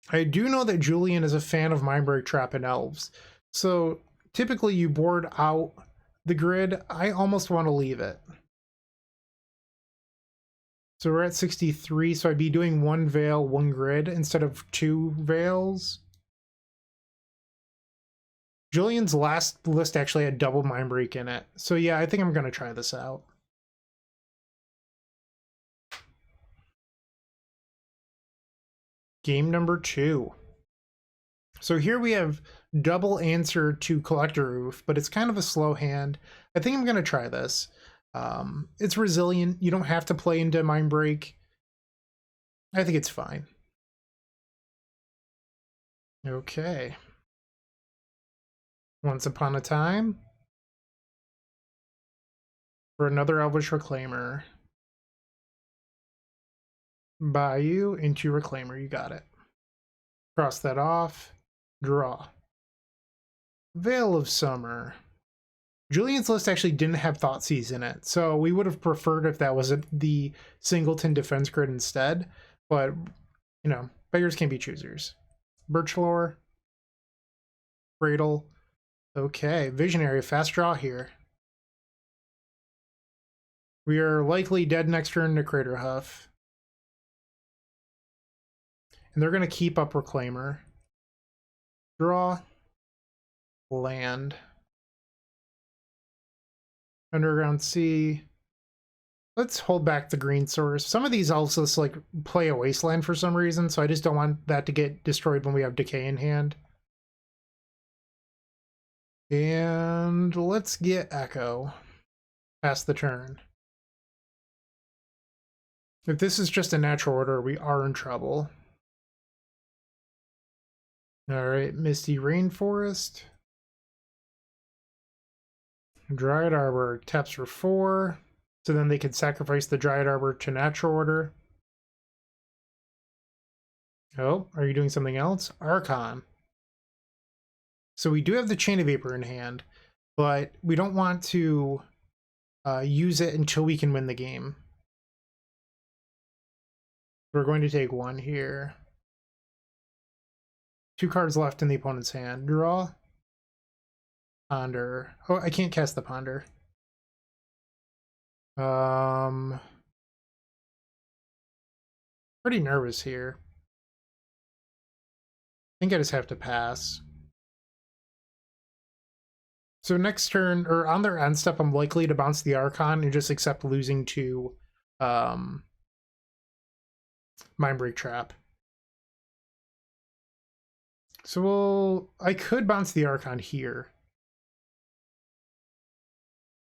I do know that Julian is a fan of Mindbreak Trap and Elves. So typically you board out the grid. I almost want to leave it. So we're at 63, so I'd be doing 1 Veil, 1 grid instead of 2 Veils. Julian's last list actually had double Mindbreak in it. So yeah, I think I'm going to try this out. Game number 2. So here we have double answer to Collector Roof, but it's kind of a slow hand. I think I'm going to try this. It's resilient. You don't have to play into Mindbreak. I think it's fine. Okay. Once upon a time. For another Elvish Reclaimer. Bayou into Reclaimer. You got it. Cross that off. Draw. Veil of Summer. Julian's list actually didn't have Thoughtseize in it, so we would have preferred if that was the singleton defense grid instead, but, you know, beggars can't be choosers. Birchlore. Cradle. Okay, Visionary, fast draw here. We are likely dead next turn to Craterhoof. And they're going to keep up Reclaimer. Draw. Land. Underground Sea. Let's hold back the green source. Some of these elves just like play a wasteland for some reason, so I just don't want that to get destroyed when we have Decay in hand. And let's get Echo. Pass the turn. If this is just a natural order, we are in trouble. Alright, Misty Rainforest. Dryad Arbor taps for 4, so then they can sacrifice the Dryad Arbor to natural order. Oh, are you doing something else? Archon. So we do have the Chain of Vapor in hand, but we don't want to use it until we can win the game. We're going to take 1 here. 2 cards left in the opponent's hand. Draw. Ponder. Oh, I can't cast the Ponder. Pretty nervous here. I think I just have to pass. So next turn, or on their end step, I'm likely to bounce the Archon and just accept losing to Mindbreak Trap. So I could bounce the Archon here.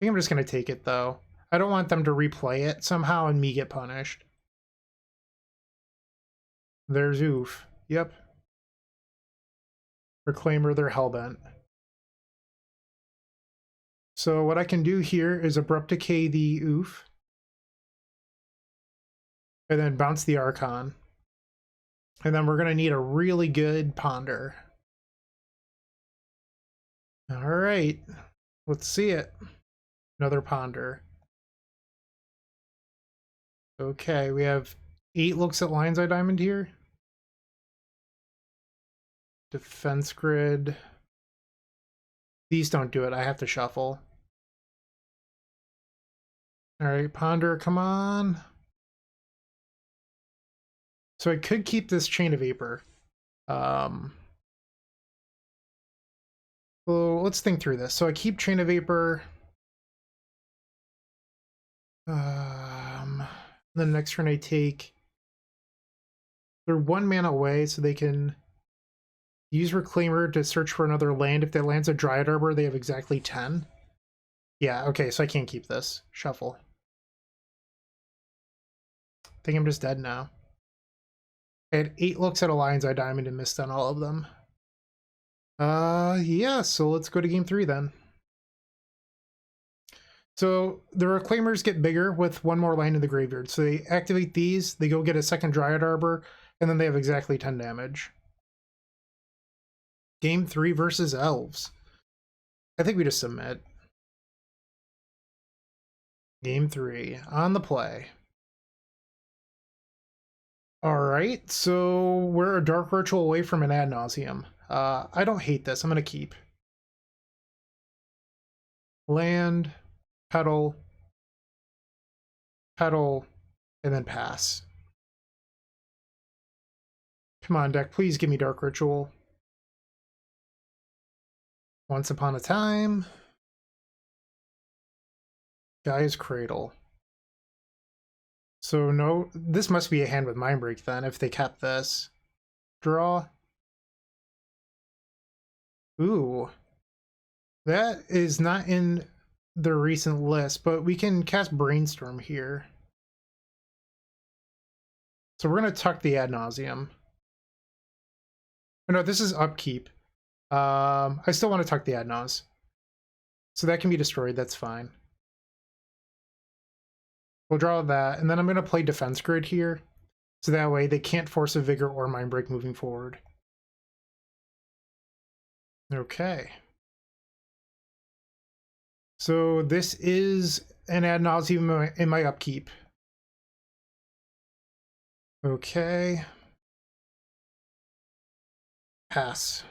I think I'm just going to take it, though. I don't want them to replay it somehow and me get punished. There's Oof. Yep. Reclaimer, they're Hellbent. So what I can do here is Abrupt Decay the Oof. And then bounce the Archon. And then we're going to need a really good Ponder. Alright. Let's see it. Another Ponder. Okay, we have 8 looks at Lion's Eye Diamond here. Defense Grid. These don't do it. I have to shuffle. Alright, Ponder, come on. So I could keep this Chain of Vapor. Well, let's think through this. So I keep Chain of Vapor. The next turn I take. They're 1 mana away, so they can use Reclaimer to search for another land. If that land's a Dryad Arbor, they have exactly 10. Yeah, okay, so I can't keep this. Shuffle. I think I'm just dead now. I had 8 looks at a Lion's Eye Diamond and missed on all of them. Yeah, so let's go to game 3 then. So the Reclaimers get bigger with 1 more land in the graveyard. So they activate these, they go get a second Dryad Arbor, and then they have exactly 10 damage. Game 3 versus Elves. I think we just submit. Game 3 on the play. Alright, so we're a Dark Ritual away from an Ad Nauseam. I don't hate this. I'm going to keep. Land, pedal, pedal, and then pass. Come on, deck, please give me Dark Ritual. Once Upon a Time. Guy's Cradle. So no, this must be a hand with Mind Break then, if they kept this. Draw. Ooh. That is not in the recent list, but we can cast Brainstorm here. So we're going to tuck the Ad Nauseam. Oh, no, this is upkeep. I still want to tuck the Ad Naus. So that can be destroyed, that's fine. We'll draw that, and then I'm going to play Defense Grid here. So that way they can't force a Vigor or Mind Break moving forward. Okay. So this is an Ad Nauseam in my upkeep. Okay. Pass.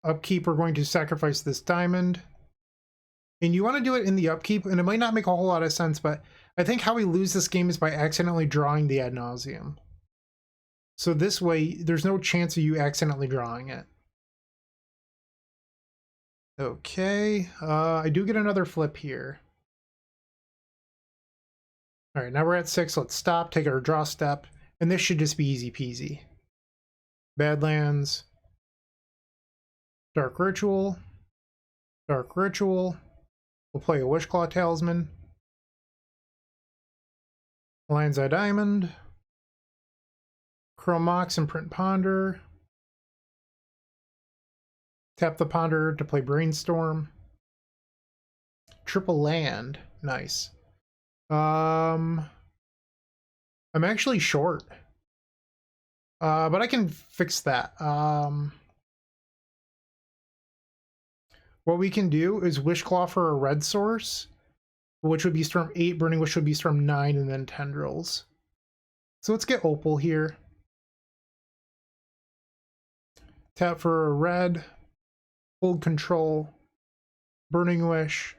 Upkeep, we're going to sacrifice this diamond. And you want to do it in the upkeep, and it might not make a whole lot of sense, but I think how we lose this game is by accidentally drawing the Ad Nauseam. So this way, there's no chance of you accidentally drawing it. Okay, I do get another flip here. All right, now we're at 6. Let's stop, take our draw step, and this should just be easy peasy. Badlands, Dark Ritual, Dark Ritual. We'll play a Wishclaw Talisman, Lion's Eye Diamond, Chrome Mox and Print Ponder. Tap the Ponder to play Brainstorm. Triple land, nice. I'm actually short. But I can fix that. What we can do is Wishclaw for a red source, which would be Storm 8, Burning Wish would be Storm 9, and then Tendrils. So let's get Opal here. Tap for a red, hold control, Burning Wish,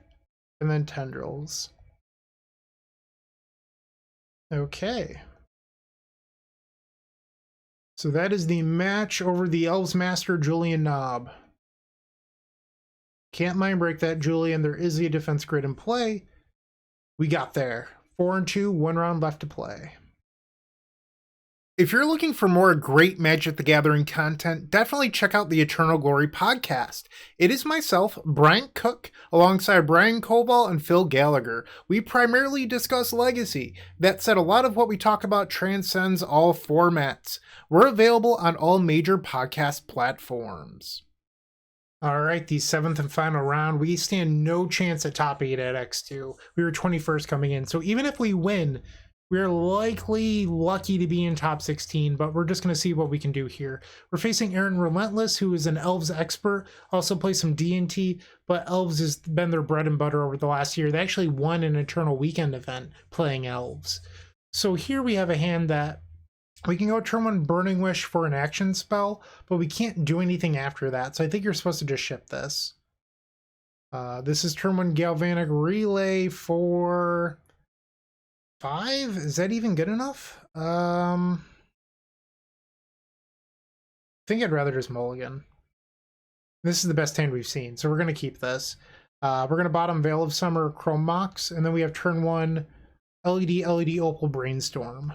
and then Tendrils. Okay. So that is the match over the Elves Master Julian Knob. Can't Mind Break that, Julian. There is a defense grid in play. We got there. 4-2, 1 round left to play. If you're looking for more great Magic the Gathering content, definitely check out the Eternal Glory podcast. It is myself, Bryant Cook, alongside Brian Koval and Phil Gallagher. We primarily discuss Legacy. That said, a lot of what we talk about transcends all formats. We're available on all major podcast platforms. All right, the 7th and final round. We stand no chance at top 8 at X2. We were 21st coming in, so even if we win, we're likely lucky to be in top 16, but we're just going to see what we can do here. We're facing Aaron Relentless, who is an Elves expert, also plays some D&T, but Elves has been their bread and butter over the last year. They actually won an Eternal Weekend event playing Elves. So here we have a hand that we can go turn 1 Burning Wish for an action spell, but we can't do anything after that, so I think you're supposed to just ship this. This is turn 1 Galvanic Relay for 5? Is that even good enough? I think I'd rather just mulligan. This is the best hand we've seen, so we're going to keep this. We're going to bottom Veil of Summer, Chrome Mox, and then we have turn 1 LED Opal Brainstorm.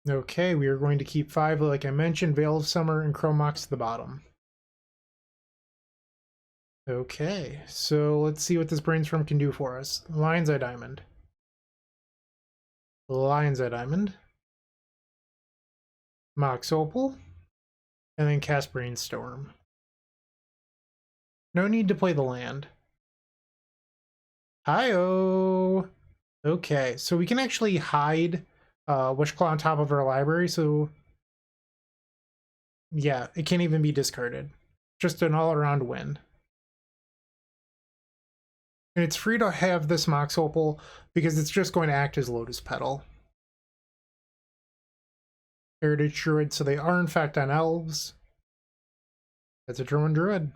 Okay, we are going to keep 5, like I mentioned, Veil of Summer and Chrome Mox to the bottom. Okay, so let's see what this Brainstorm can do for us. Lion's Eye Diamond. Lion's Eye Diamond. Mox Opal. And then cast Brainstorm. No need to play the land. Hi-oh! Okay, so we can actually hide Wishclaw on top of our library, so yeah, it can't even be discarded. Just an all-around win. And it's free to have this Mox Opal because it's just going to act as Lotus Petal. Heritage Druid, so they are in fact on elves. That's a German Druid.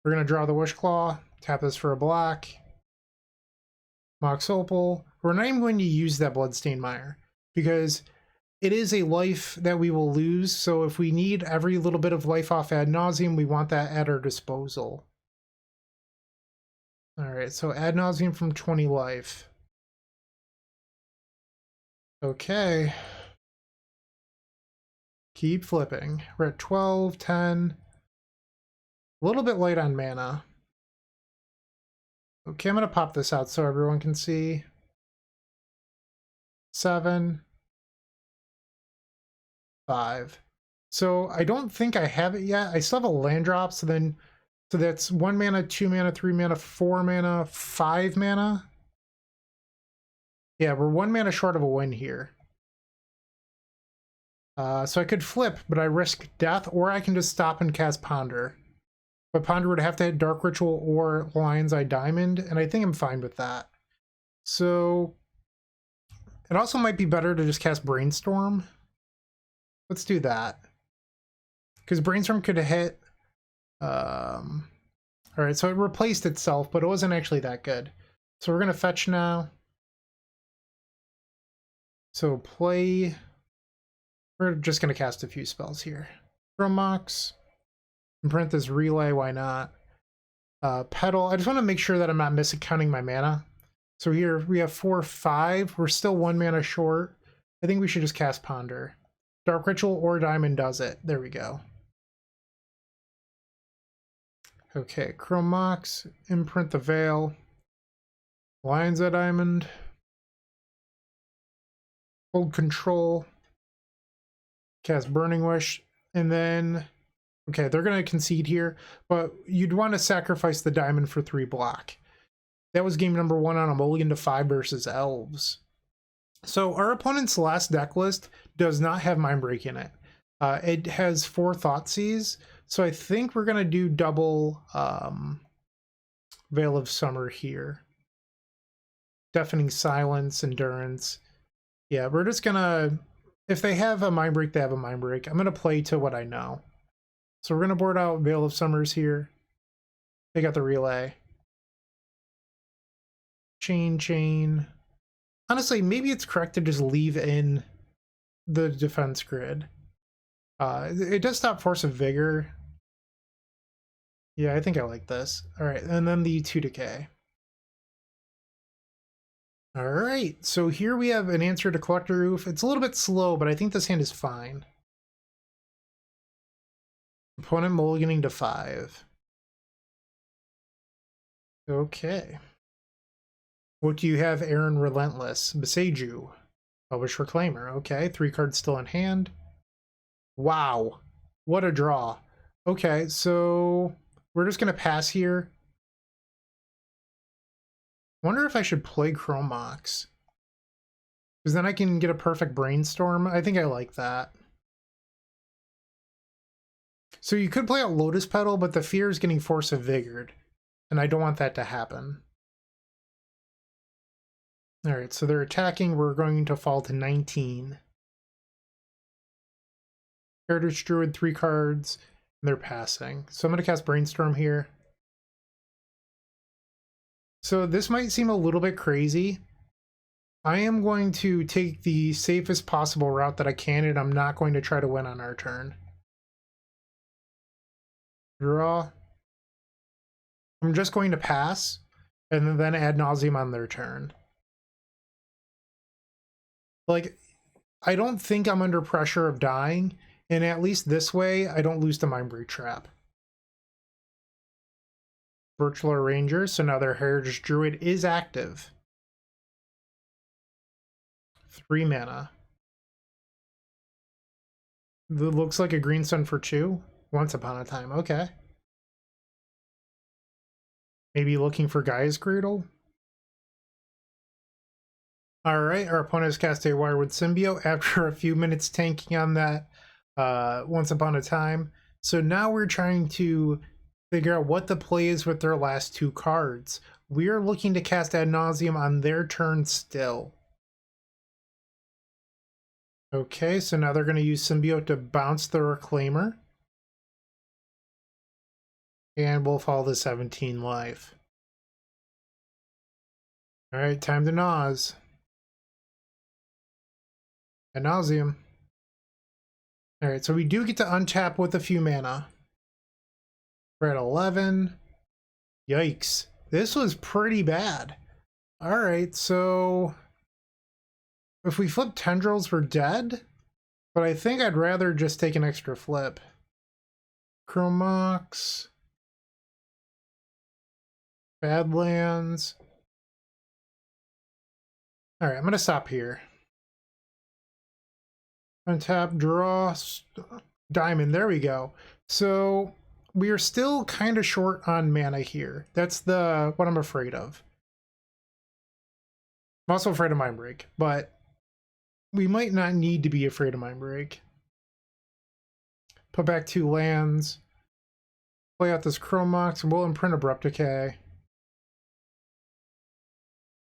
We're going to draw the Wishclaw, tap this for a block. Mox Opal. We're not even going to use that Bloodstained Mire because it is a life that we will lose, so if we need every little bit of life off Ad Nauseam, we want that at our disposal. Alright, so Ad Nauseam from 20 life. Okay. Keep flipping. We're at 12, 10. A little bit light on mana. Okay, I'm going to pop this out so everyone can see. 7. 5. So I don't think I have it yet. I still have a land drop, so that's 1 mana, 2 mana, 3 mana, 4 mana, 5 mana. Yeah, we're 1 mana short of a win here. So I could flip, but I risk death, or I can just stop and cast Ponder. But Ponder would have to hit Dark Ritual or Lion's Eye Diamond, and I think I'm fine with that. So it also might be better to just cast Brainstorm. Let's do that. Because Brainstorm could hit... Alright, so it replaced itself, but it wasn't actually that good. So we're going to fetch now. So play... We're just going to cast a few spells here. Chrome Mox. Imprint this Relay, why not? Petal. I just want to make sure that I'm not misaccounting my mana. So here we have 4, 5. We're still 1 mana short. I think we should just cast Ponder. Dark Ritual or Diamond does it. There we go. Okay, Chrome Mox, imprint the Veil. Lion's Eye Diamond. Hold Control. Cast Burning Wish. And then, okay, they're going to concede here, but you'd want to sacrifice the Diamond for 3 block. That was game number 1 on a mulligan to 5 versus Elves. So our opponent's last deck list does not have Mindbreak in it. It has 4 Thoughtseize, so I think we're going to do double Veil of Summer here. Deafening Silence, Endurance. Yeah, we're just going to... If they have a Mindbreak, they have a Mindbreak. I'm going to play to what I know. So we're going to board out Veil of Summers here. They got the Relay. Chain. Honestly, maybe it's correct to just leave in the defense grid. It does stop Force of Vigor. Yeah, I think I like this. Alright, and then the 2 Decay. Alright, so here we have an answer to Collector Roof. It's a little bit slow, but I think this hand is fine. Opponent mulliganing to 5. Okay. What do you have, Aaron Relentless? Beseju. Elvish Reclaimer. Okay, 3 cards still in hand. Wow. What a draw. Okay, so we're just going to pass here. Wonder if I should play Chrome Mox. Because then I can get a perfect Brainstorm. I think I like that. So you could play out Lotus Petal, but the fear is getting Force of Vigored. And I don't want that to happen. Alright, so they're attacking. We're going to fall to 19. Heritage Druid, 3 cards, and they're passing. So I'm going to cast Brainstorm here. So this might seem a little bit crazy. I am going to take the safest possible route that I can, and I'm not going to try to win on our turn. Draw. I'm just going to pass, and then Ad Nauseam on their turn. Like, I don't think I'm under pressure of dying, and at least this way, I don't lose to Mindbreak Trap. Virtual Ranger, so now their Heritage Druid is active. 3 mana. It looks like a green sun for 2. Once upon a time, okay. Maybe looking for Gaia's Cradle? Alright, our opponent has cast a Wirewood Symbiote after a few minutes tanking on that Once Upon a Time. So now we're trying to figure out what the play is with their last two cards. We are looking to cast Ad Nauseam on their turn still. Okay, so now they're going to use Symbiote to bounce the Reclaimer. And we'll follow the 17 life. Alright, time to Naus. Ad Nauseam. Alright, so we do get to untap with a few mana. We're at 11. Yikes. This was pretty bad. Alright, so if we flip Tendrils, we're dead. But I think I'd rather just take an extra flip. Chromox. Badlands. Alright, I'm going to stop here. Untap, draw, diamond. There we go. So we are still kind of short on mana here. That's what I'm afraid of. I'm also afraid of Mind Break, but we might not need to be afraid of Mind Break. Put back 2 lands. Play out this Chromox, and we'll imprint Abrupt Decay.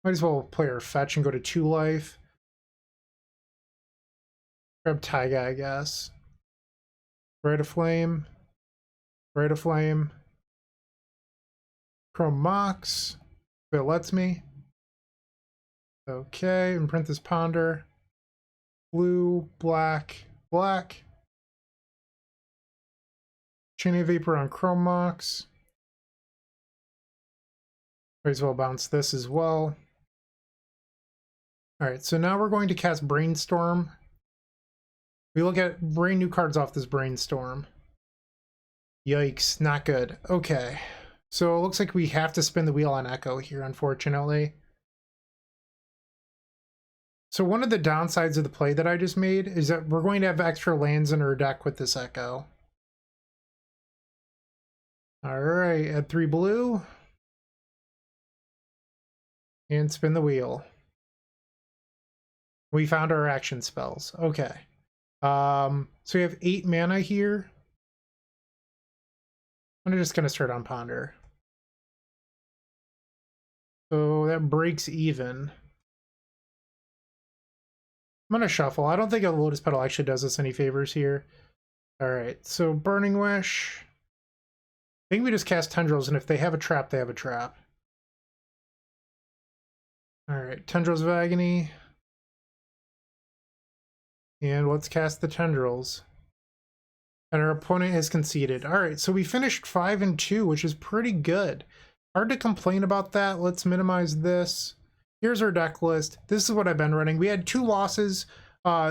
Might as well play our fetch and go to 2 life. Grab Taiga, I guess. Rite of Flame. Rite of Flame. Chromox. If it lets me. Okay, imprint this Ponder. Blue, black, black. Chain of Vapor on Chromox. Might as well bounce this as well. Alright, so now we're going to cast Brainstorm. We look at brand new cards off this Brainstorm. Yikes, not good. Okay, so it looks like we have to spin the wheel on Echo here, unfortunately. So one of the downsides of the play that I just made is that we're going to have extra lands in our deck with this Echo. Alright, add 3 blue. And spin the wheel. We found our action spells. Okay. So we have 8 mana here. I'm just going to start on Ponder. So that breaks even. I'm going to shuffle. I don't think a Lotus Petal actually does us any favors here. Alright, so Burning Wish. I think we just cast Tendrils, and if they have a trap, they have a trap. Alright, Tendrils of Agony. And let's cast the Tendrils. And our opponent has conceded. Alright, so we finished 5-2, which is pretty good. Hard to complain about that. Let's minimize this. Here's our deck list. This is what I've been running. We had 2 losses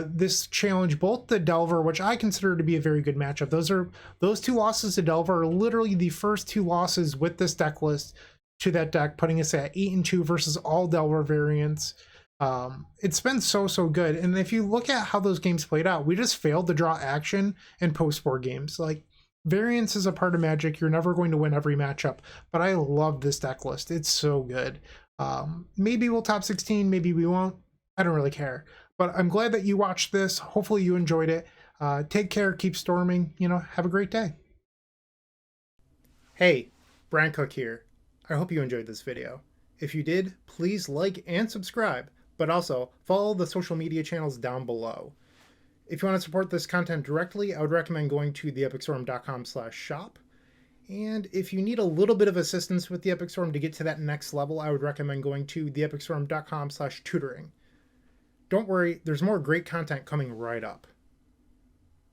this challenge, both the Delver, which I consider to be a very good matchup. Those 2 losses to Delver are literally the first 2 losses with this deck list to that deck, putting us at 8-2 versus all Delver variants. It's been so good, and if you look at how those games played out, we just failed to draw action in post-board games. Like, variance is a part of Magic. You're never going to win every matchup, but I love this deck list. It's so good. Maybe we'll top 16, maybe we won't. I don't really care, but I'm glad that you watched this. Hopefully you enjoyed it. Take care, keep storming, have a great day. Hey, Bryant Cook here. I hope you enjoyed this video. If you did, please like and subscribe, but also follow the social media channels down below. If you want to support this content directly, I would recommend going to theepicstorm.com/shop. And if you need a little bit of assistance with the Epic Storm to get to that next level, I would recommend going to theepicstorm.com/tutoring. Don't worry, there's more great content coming right up.